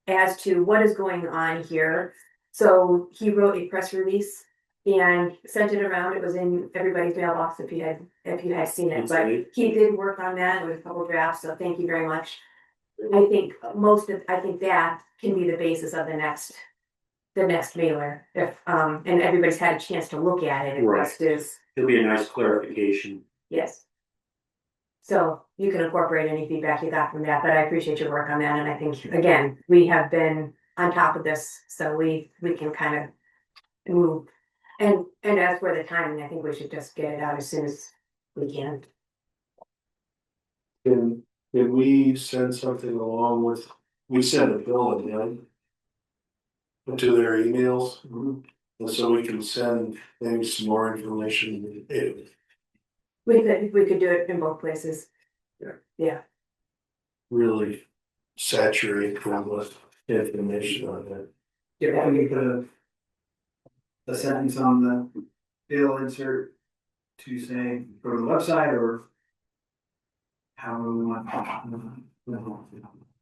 as to what is going on here. So he wrote a press release and sent it around. It was in everybody's mailbox if you had seen it, but he did work on that with a couple drafts, so thank you very much. I think that can be the basis of the next mailer, if, and everybody's had a chance to look at it, if Right. rest is, It'll be a nice clarification. yes. So you can incorporate any feedback you got from that, but I appreciate your work on that, and I think, again, we have been on top of this, so we can kind of move. And as for the timing, I think we should just get it out as soon as we can. Can we send something along with, we send a bill in, to their emails? And so we can send maybe some more information. We could do it in both places. Yeah. Really saturate them with information on that. Yeah, we could put a sentence on the bill insert to say, go to the website or however we want.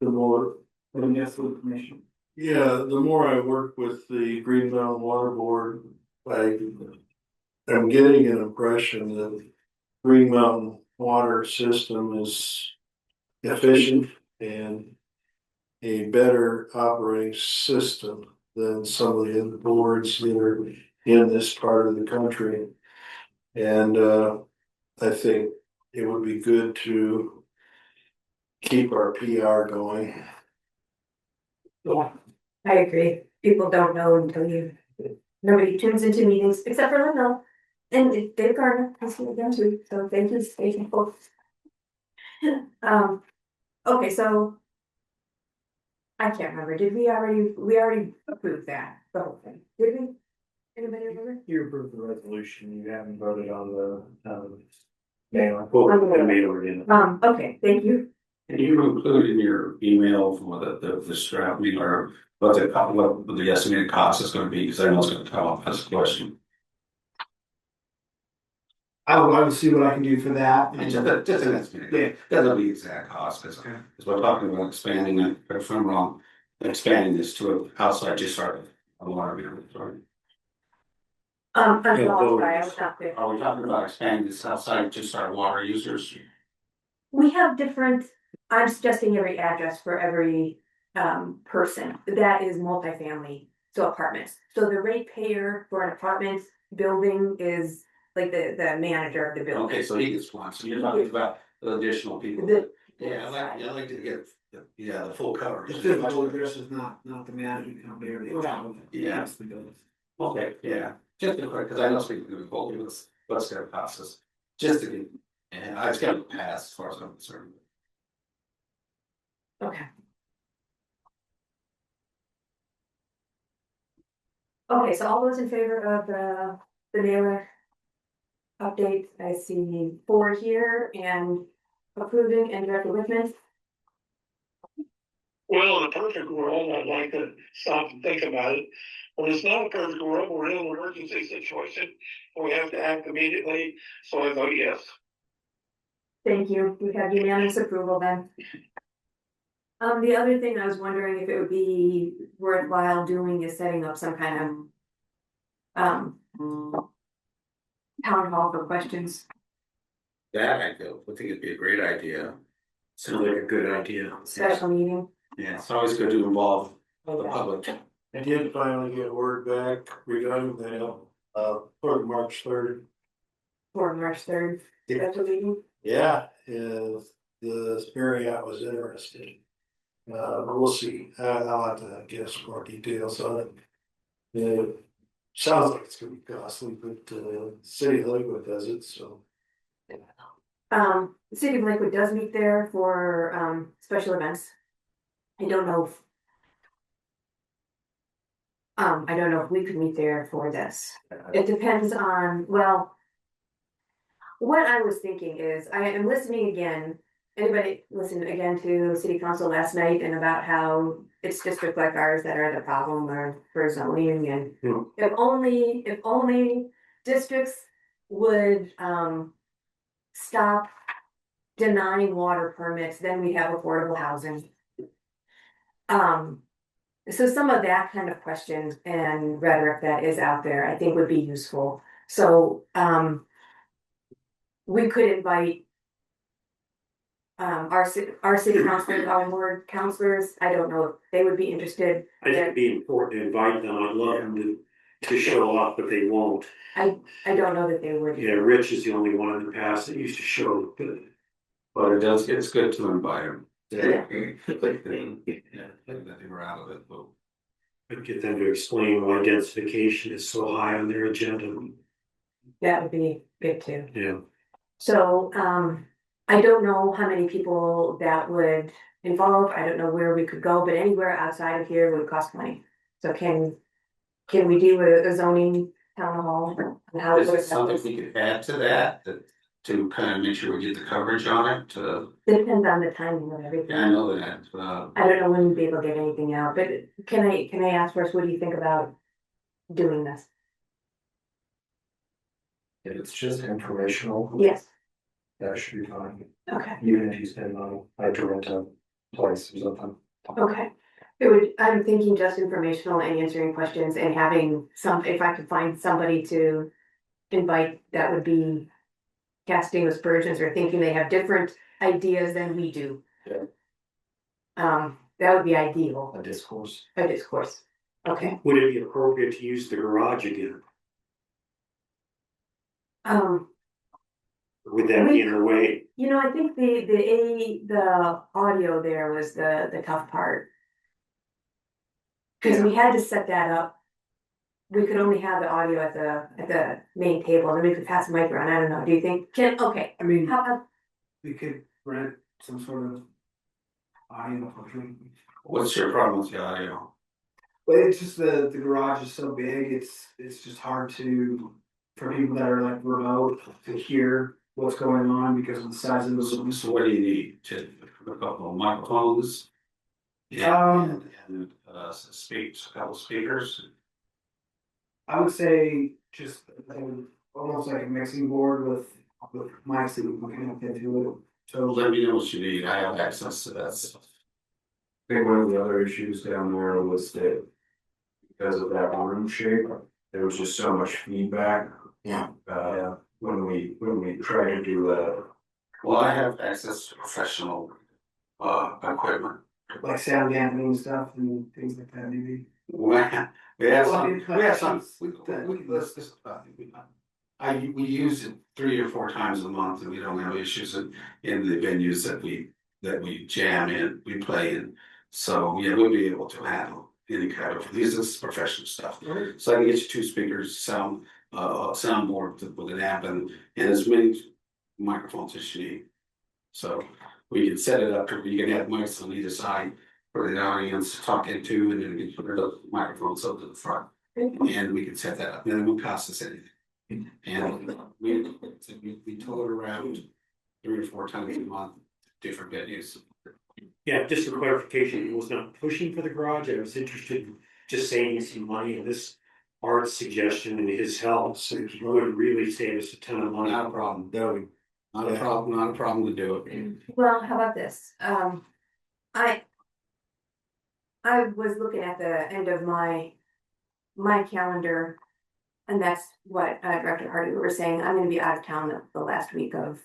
The more, Information. yeah, the more I work with the Green Mountain Water Board, I'm getting an impression that Green Mountain water system is efficient and a better operating system than some of the other boards that are in this part of the country. And I think it would be good to keep our PR going. Yeah, I agree. People don't know until nobody tunes into meetings except for Linda. And Dave Gardner, he's here again too, so thank you folks. Okay, so. I can't remember, did we already approved that, the whole thing, did we? Anybody remember? You approved the resolution, you haven't voted on the, mailer. The mailer in. Okay, thank you. And you include in your email from the draft mailer, what the estimated cost is gonna be, because I know it's gonna come up as a question. I will see what I can do for that. And just an estimate, doesn't be exact cost, because we're talking about expanding it, if I'm wrong, expanding this to outside just sort of a water meter, sorry. I'm sorry, I was not there. Are we talking about expanding this outside just our water users? We have different, I'm suggesting every address for every person, that is multifamily, so apartments. So the ratepayer for an apartment building is like the manager of the building. Okay, so he gets one, so you're talking about the additional people. Yeah, I like to get, the full coverage. The physical address is not the management company or the. Yeah. It's the building. Okay, yeah, just because I know speaking to people, what's their process, just to get, and I just got to pass as far as I'm concerned. Okay. Okay, so all those in favor of the mailer update, I see 4 here and approving and Director Whitman. Well, in a perfect world, I'd like to stop and think about it. But it's not a perfect world, we're in an emergency situation, we have to act immediately, so I vote yes. Thank you, we have unanimous approval then. The other thing I was wondering if it would be worthwhile doing is setting up some kind of town hall for questions. that I think it'd be a great idea. Sounds like a good idea. Special meeting. Yeah, it's always good to involve the public. I did finally get word back regarding that, for March 3rd. For March 3rd, special meeting. Yeah, if the Marriott was interested. We'll see, I'll have to get some more details on it. It sounds like it's gonna be costly, but, City of Lakewood does it, so. The city of Lakewood does meet there for, special events. I don't know if. I don't know if we could meet there for this. It depends on, well. What I was thinking is, I am listening again, anybody listen again to city council last night and about how it's districts like ours that are the problem or for zoning and. Yeah. If only districts would, stop denying water permits, then we have affordable housing. So some of that kind of question and rhetoric that is out there, I think would be useful. So, we could invite our city councilors, our ward councilors, I don't know if they would be interested. I think it'd be important to invite them, I'd love them to show up, but they won't. I don't know that they would. Yeah, Rich is the only one in the past that used to show up, But it's good to invite them. Yeah. Like that they were out of it, but. I'd get them to explain why densification is so high on their agenda. That would be good too. Yeah. So, I don't know how many people that would involve, I don't know where we could go, but anywhere outside of here would cost money. So can we do a zoning town hall? And how Is it it would something we could add to that, to kind of make sure we get the coverage on it, It depends on the timing of everything. I know that, I don't know when we'd be able to get anything out, but can I ask first, what do you think about doing this? If it's just informational, Yes, that should be fine, okay, even if you spend money, I have to rent a place or something. okay. I'm thinking just informational and answering questions and having if I could find somebody to invite, that would be casting aspersions or thinking they have different ideas than we do. Yeah. That would be ideal, A discourse. a discourse. Okay, Would it be appropriate to use the garage again? Would that be in the way? you know, I think the audio there was the tough part. Cause we had to set that up. We could only have the audio at the main table, and we could pass the mic around, I don't know, do you think, okay, I mean, how about, we could rent some sort of audio filtering. what's your problem with the audio? But it's just the garage is so big, it's just hard for people that are like remote to hear what's going on because of the size of the room. So what do you need, to a couple of microphones? And a couple speakers? I would say just almost like a mixing board with mics that you can connect into it. So let me know what you need, I have access to that stuff. I think one of the other issues down there was that because of that room shape, there was just so much feedback. Yeah. When we try to do Well, I have access to professional equipment. Like sound dampening stuff and things like that, maybe. We have some, we use it 3 or 4 times a month and we don't have issues in the venues that we jam in, we play in. So yeah, we'll be able to handle any kind of, this is professional stuff. So I can get you 2 speakers, soundboard with an amp and as many microphones as you need. So we can set it up, you can have mics on either side for the audience to talk into, and then we can put the microphones up to the front. And we can set that up, and then it won't cost us anything. And we tour around 3 or 4 times a month, different venues. Yeah, just for clarification, I was not pushing for the garage, I was interested in just saving some money, and this Art's suggestion and his help would really save us a ton of money. Not a problem, not a problem to do it. well, how about this, I was looking at the end of my calendar And that's what Director Hardy was saying. I'm gonna be out of town the last week of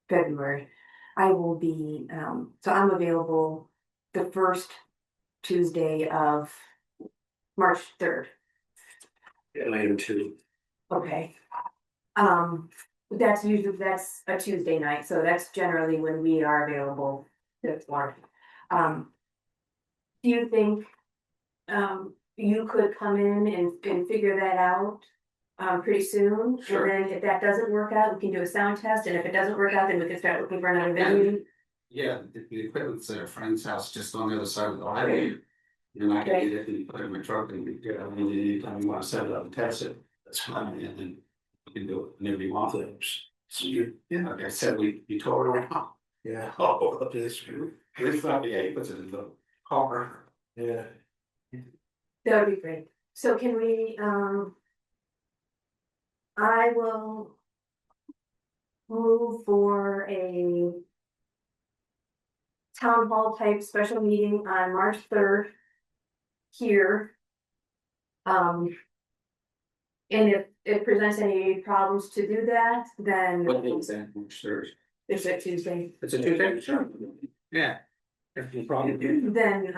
February. I will be, so I'm available the first Tuesday of March 3rd. Item 2. Okay. That's a Tuesday night, so that's generally when we are available. That's more. Do you think, you could come in and figure that out, pretty soon? Sure. And then if that doesn't work out, we can do a sound test, and if it doesn't work out, then we can start looking for another venue. Yeah, the equipment's at a friend's house just on the other side of the highway. And I can get it and put it in my truck and get it, anytime you wanna set it up and test it, that's fine, and then we can do it whenever you want it. So you, like I said, we tore it around. Yeah, All over the place. It's not, yeah, he puts it in the car. yeah. That would be great. So can we, I will move for a town hall type special meeting on March 3rd here. And if it presents any problems to do that, then What day is that, March 3rd? it's a Tuesday. It's a Tuesday, sure. Yeah. If no problem. Then,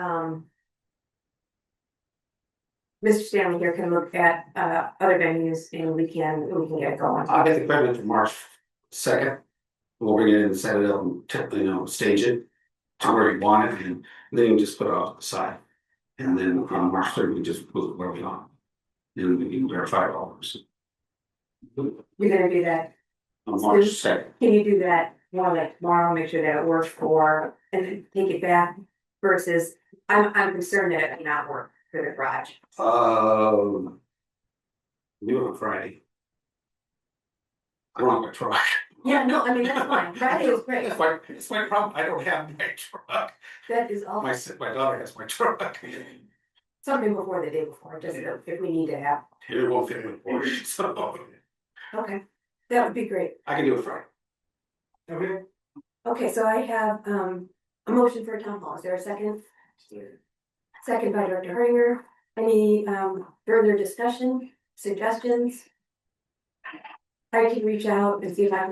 Mr. Stanley here can look at, other venues and we can get it going. I'll get the equipment for March 2nd. We'll bring it in and set it up and, stage it to where we want it, and then you just put it off the side. And then on March 3rd, we just move it where we want. And we can verify it all. You're gonna do that. On March 2nd. Can you do that, like tomorrow, make sure that it works for, and then take it back versus, I'm concerned that it may not work for the garage. Do it on Friday. I don't have a truck. Yeah, no, I mean, that's fine. Friday is great. It's my problem. I don't have my truck. That is all. My daughter has my truck. Something before the day before, just if we need to have. It won't fit with Porsche, so Okay, that would be great. I can do it Friday. Okay. Okay, so I have, a motion for a town hall. Is there a second? Second by Director Hardinger. Any, further discussion, suggestions? I can reach out and see if I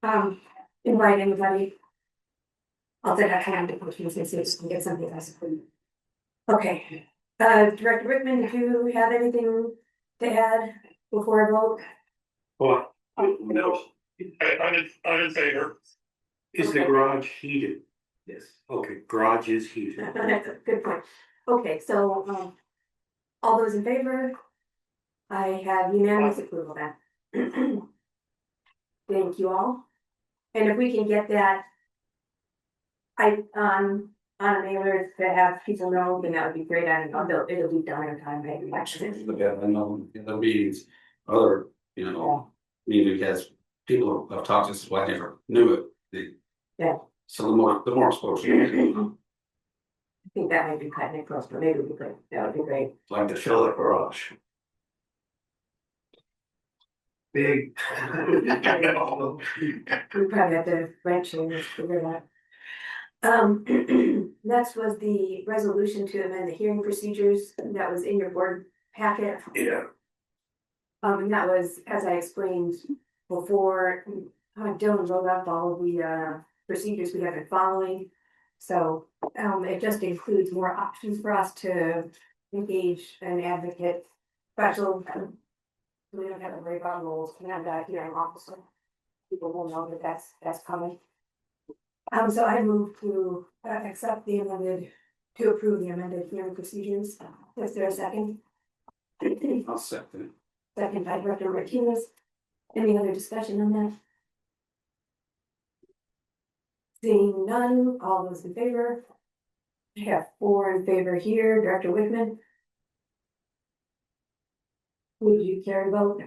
can, invite anybody. I'll take that time to push and see if we can get something else. Okay, Director Rickman, did you have anything to add before I vote? What, No, I'm in favor. is the garage heated? Yes. Okay, garage is heated. That's a good point. Okay, so, all those in favor? I have unanimous approval then. Thank you all. And if we can get that, on a mailer to have people know, then that would be great. I don't know, it'll be done in time, maybe. Actually. Look at, I know in the meetings, other, meeting has people have talked to us, why I never knew it. Yeah. So the more exposure you get, I think that might be cutting it close, but maybe we could, that would be great. like to fill the garage. Big. We probably have to wrench and figure it out. Next was the resolution to amend the hearing procedures that was in your board packet. Yeah. And that was, as I explained before, Dylan wrote up all of the procedures we have been following. So it just includes more options for us to engage an advocate, special. We don't have to worry about rules and hearing officer. People will know that that's coming. So I move to accept the amended, to approve the amended hearing procedures. Is there a second? I'll second it. Second by Director Martinez. Any other discussion on that? Seeing none, all those in favor? I have 4 in favor here. Director Wickman? Would you care to vote?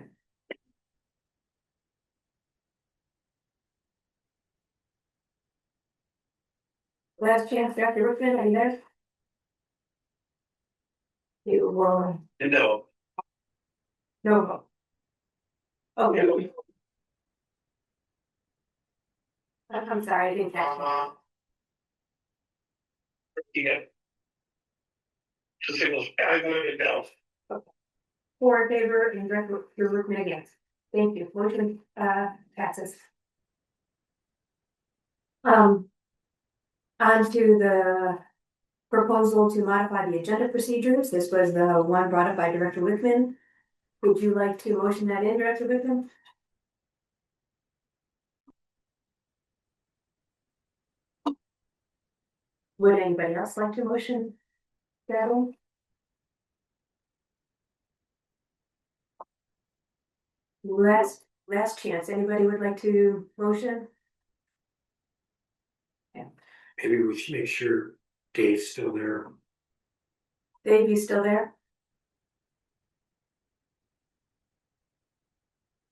Last chance, Director Wickman, are you there? You will, No. no vote. Okay. I'm sorry, I didn't catch that. Yeah. Just say, I voted no. 4 in favor and Director Whitman against. Thank you. Motion passes. On to the proposal to modify the agenda procedures. This was the one brought up by Director Whitman. Would you like to motion that in, Director Whitman? Would anybody else like to motion that in? Last chance. Anybody would like to motion? Maybe we should make sure Dave's still there. Dave, you still there?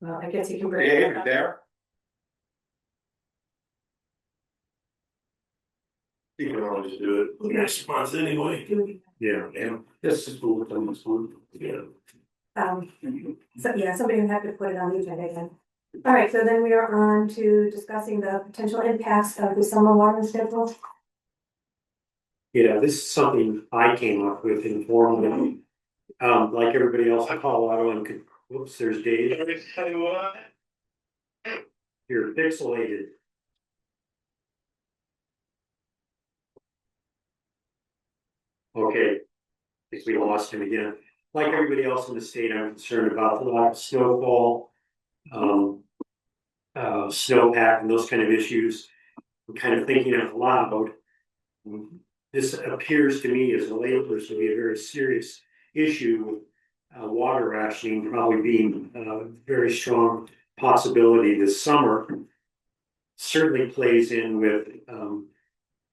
Well, I guess you can bring it up. there? You can always do it next month anyway. Yeah. This is what we're this one. Yeah. So yeah, somebody would have to put it on the agenda again. All right, so then we are on to discussing the potential impacts of the summer warming schedule. Yeah, this is something I came up with informally. Like everybody else in Colorado, and could, whoops, there's Dave. You're pixelated. Okay, I think we lost him again. Like everybody else in the state, I'm concerned about the lack of snowfall, snowpack and those kind of issues. I'm kind of thinking out loud. This appears to me as a layperson to be a very serious issue with water rationing probably being a very strong possibility this summer. Certainly plays in with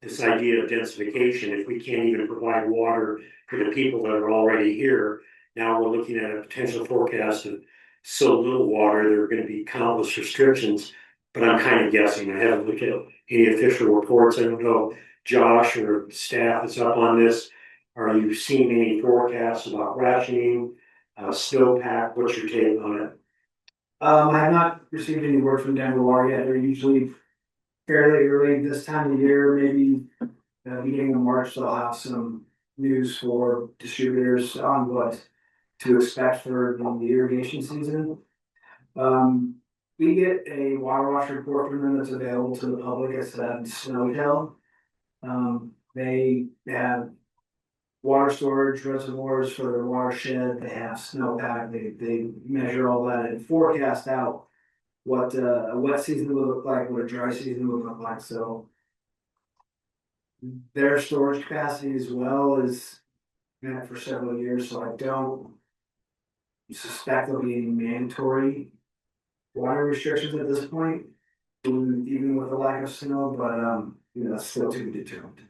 this idea of densification. If we can't even provide water for the people that are already here, now we're looking at a potential forecast of so little water, there are going to be countless restrictions. But I'm kind of guessing. I haven't looked at any official reports. I don't know, Josh or staff is up on this. Are you seeing any forecasts about rationing, snowpack? What's your take on it? I have not received any word from Denver Water yet. They're usually fairly early this time of year, maybe beginning of March. They'll have some news for distributors on what to expect for the irrigation season. We get a water wash report from them that's available to the public. It's at Snowhill. They have water storage reservoirs for their watershed. They have snowpack. They measure all that and forecast out what a wet season would look like, what a dry season would look like. So their storage capacity as well is met for several years. So I don't suspect there'll be any mandatory water restrictions at this point, even with the lack of snow, but that's still to be determined.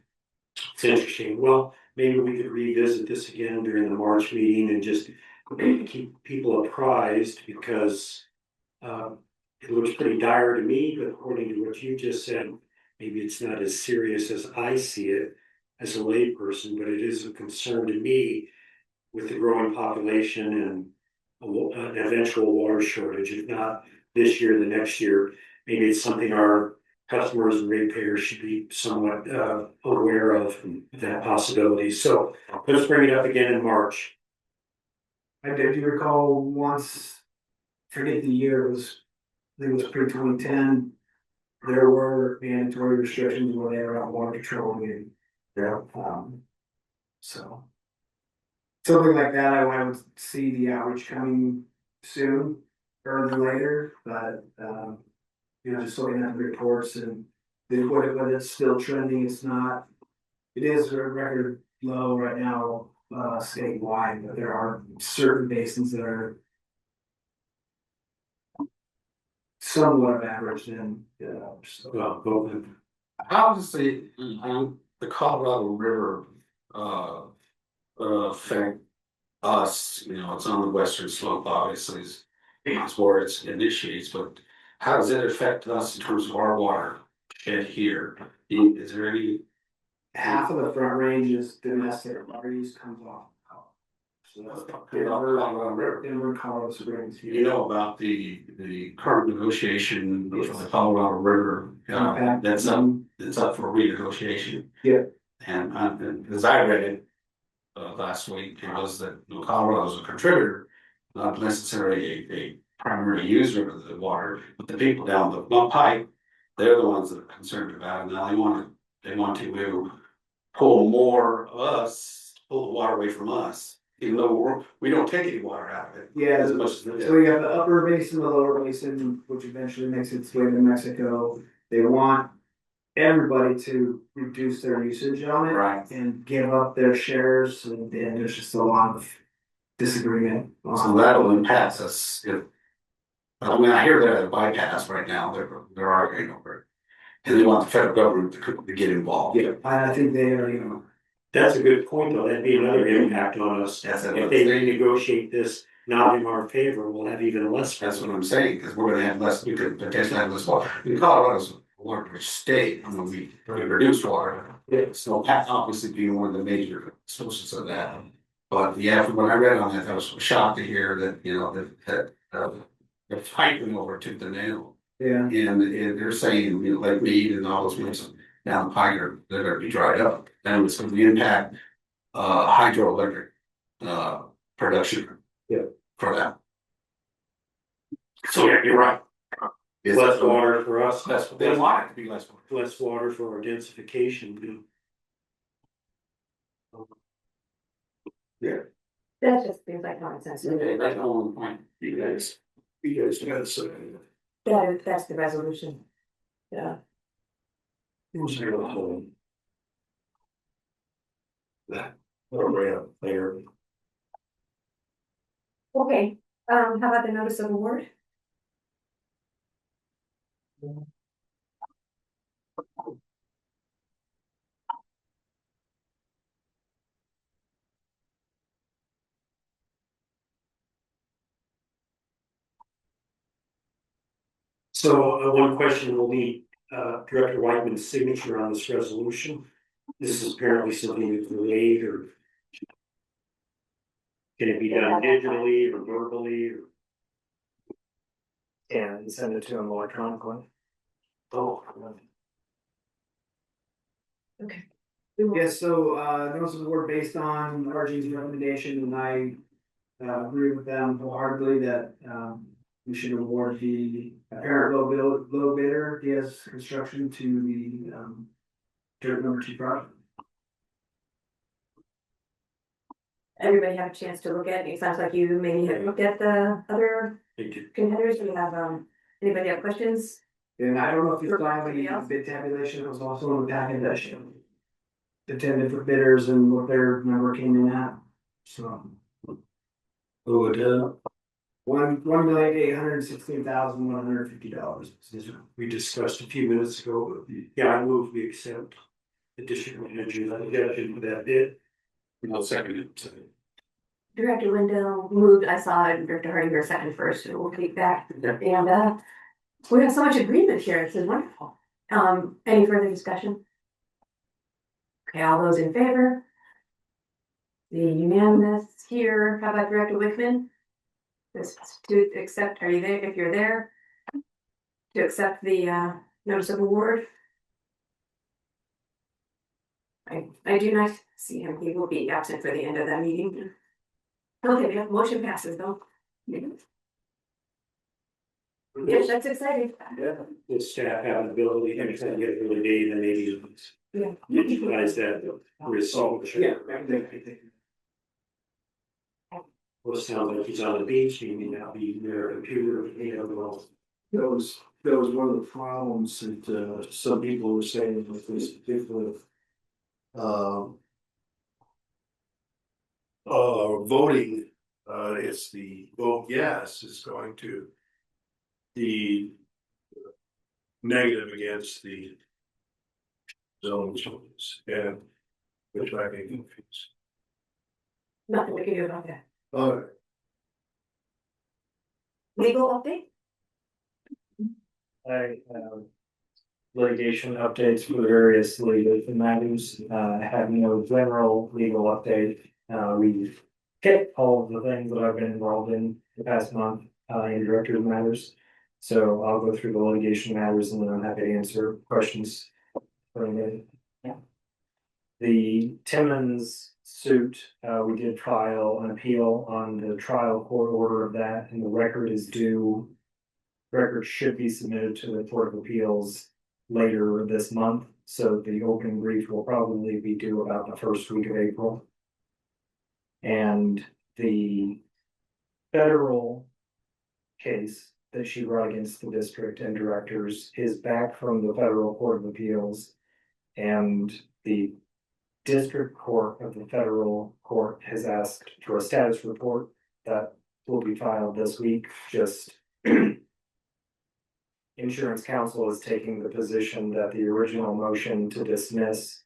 It's interesting. Well, maybe we could revisit this again during the March meeting and just keep people apprised because it looks pretty dire to me, but according to what you just said, maybe it's not as serious as I see it as a layperson, but it is a concern to me with the growing population and an eventual water shortage, if not this year, the next year. Maybe it's something our customers and ratepayers should be somewhat aware of that possibility. So let's bring it up again in March. I do recall once, forget the year, I think it was pre-2010, there were mandatory restrictions where they were out water patrolling. Yeah. So something like that, I would see the outreach coming soon, or later, but just looking at the reports and what it's still trending, it's not. It is a record low right now, statewide, but there are certain basins that are somewhat average than others. Well, go ahead. How does the Colorado River affect us? It's on the western slope, obviously, it's where it initiates, but how does it affect us in terms of our water shed here? Is there any? Half of the Front Range is domestic, water use comes off. So that's Colorado River. Denver, Colorado Springs. You know about the current negotiation with the Colorado River, that's up for renegotiation. Yeah. And as I read it last week, it was that Colorado is a contributor not necessarily a primary user of the water, but the people down the pipe, they're the ones that are concerned about it. Now they want to pull more of us, pull the water away from us, even though we don't take any water out of it. Yeah, as much as they so do. you have the upper basin, the lower basin, which eventually makes its way to Mexico. They want everybody to reduce their usage on it. Right. And give up their shares, and there's just a lot of disagreement. So that'll impact us if, I mean, I hear they're at a bypass right now, they're arguing over it. And they want the federal government to get involved. Yeah, I think they are, you know. That's a good point, though. That'd be another impact on us. That's If they renegotiate this not in our favor, we'll have even less. That's what I'm saying, because we're gonna have less, we could potentially have less water. In Colorado's a water-rich state, I mean, we produce water. So that obviously being one of the major sources of that. But yeah, from what I read on that, I was shocked to hear that, you know, they're fighting over tooth and nail. Yeah. And they're saying, you know, like mead and all those places down the pike they're gonna be dried up. And it's gonna impact hydroelectric production. Yeah. For that. So yeah, you're right. Less water for us. They want it to be less water. Less water for our densification. Yeah. That just seems like common sense. Okay, that's the only point. You guys gotta say. That's the resolution. Yeah. Who's here the whole? That. There. Okay, how about the notice of award? So one question will need Director Whiteman's signature on this resolution. This is apparently something that's delayed, or can it be done digitally or verbally or? And send it to them electronically. Oh. Okay. Yes, so, notice of award based on RG's recommendation, and I, agree with them wholeheartedly that, we should award the apparent low bidder, DS Construction to the, dirt number 2 project. Everybody have a chance to look at it. It sounds like you maybe have looked at the other contenders. Do you have, anybody have questions? And I don't know if you saw Anybody the else? bid tabulation, it was also in the packet that showed the 10 different bidders and what their number came in at, so. Oh, it did. $1,816,150. We discussed a few minutes ago. Yeah, I move we accept the district manager's suggestion for that bid. I'll second it. Director Wendell moved, I saw it, Director Hardinger second first, and we'll take that. Yeah. And, we have so much agreement here. This is wonderful. Any further discussion? Okay, all those in favor? The unanimous here. How about Director Wickman? This to accept, are you there? If you're there, to accept the notice of award. I do not see him. He will be absent for the end of that meeting. Okay, the motion passes though. Yes, that's exciting. Yeah. The staff have the ability, every time you get a really day, then maybe Yeah. utilize that result. Yeah. Well, it sounds like he's on the beach, he may not be near a computer, you know, well. That was one of the problems that some people were saying with this particular voting, it's the vote yes is going to be negative against the zone changes, and which I think confused. Nothing we can do about that. Legal update? I have litigation updates for the various legal matters. I have no general legal update. We've hit all of the things that I've been involved in the past month in director's matters. So I'll go through the litigation matters and then I'm happy to answer questions for anybody. The Timmons suit, we did file an appeal on the trial court order of that, and the record is due. Record should be submitted to the Court of Appeals later this month, so the opening brief will probably be due about the first week of April. And the federal case that she brought against the district and directors is back from the Federal Court of Appeals. And the district court of the federal court has asked for a status report that will be filed this week. Just insurance counsel is taking the position that the original motion to dismiss,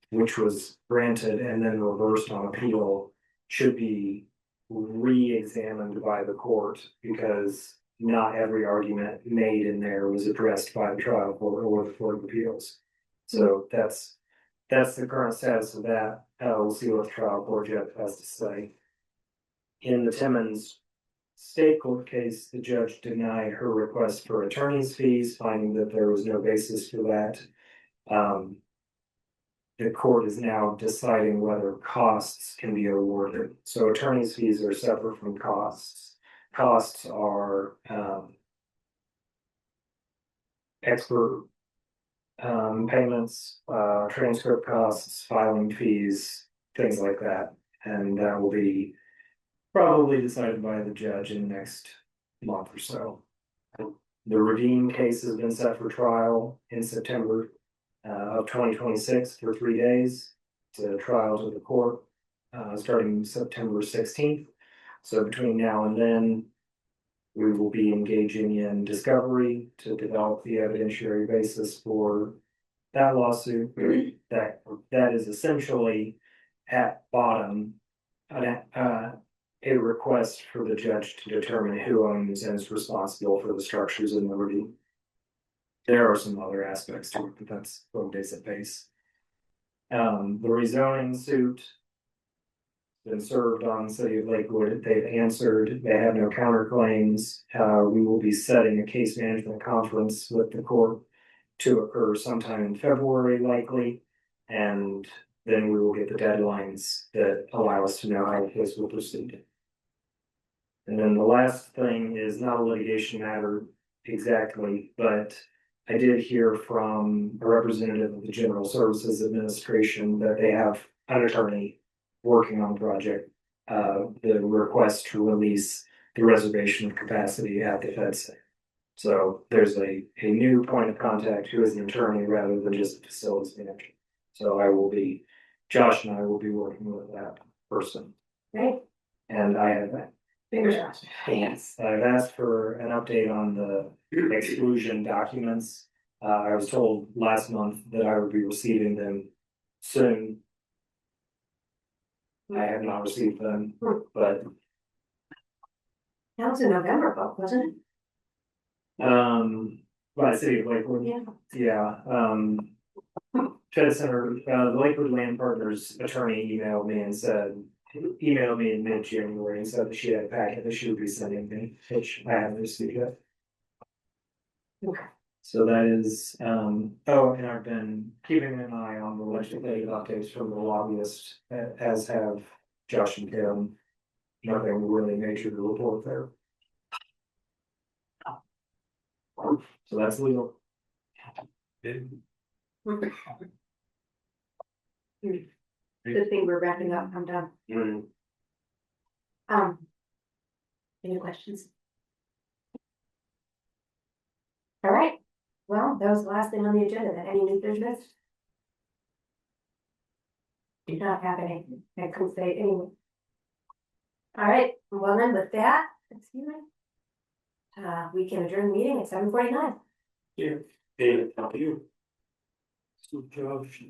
which was granted and then reversed on appeal, should be re-examined by the court, because not every argument made in there was addressed by the trial court or the Court of Appeals. So that's the current status of that. We'll see what the trial court judge has to say. In the Timmons state court case, the judge denied her request for attorney's fees, finding that there was no basis for that. The court is now deciding whether costs can be awarded. So attorney's fees are separate from costs. Costs are expert payments, transcript costs, filing fees, things like that. And that will be probably decided by the judge in the next month or so. The Ravine case has been set for trial in September of 2026 for 3 days. It's a trial to the court starting September 16th. So between now and then, we will be engaging in discovery to develop the evidentiary basis for that lawsuit. That is essentially at bottom a request for the judge to determine who owns and is responsible for the structures in the ravine. There are some other aspects to it, but that's what it is at base. The rezoning suit been served on City of Lakewood. They've answered. They have no counterclaims. We will be setting a case management conference with the court to occur sometime in February, likely, and then we will get the deadlines that allow us to know how the case will proceed. And then the last thing is not a litigation matter exactly, but I did hear from a representative of the General Services Administration that they have an attorney working on the project, the request to release the reservation of capacity at the Fed site. So there's a new point of contact who is an attorney rather than just a facilities manager. So Josh and I will be working with that person. Great. And I have Fingers crossed. yes, I've asked for an update on the exclusion documents. I was told last month that I would be receiving them soon. I have not received them, but That was in November, but wasn't by the City of Lakewood. it? Yeah, Fed Center, the Lakewood Land Partners attorney emailed me in mid-January and said that she had a packet that she would be sending me, which I haven't received yet. Okay. So that is, and I've been keeping an eye on the legislative updates from the lobbyists, as have Josh and Kim. Nothing really major to report there. So that's legal. Good thing we're wrapping up. I'm done. Any questions? All right. Well, that was the last thing on the agenda. Any new business? Do not have any. I couldn't say anyway. All right. Well, then with that, excuse me. We can adjourn the meeting at 7:49. Yeah, David, how are you? So Josh,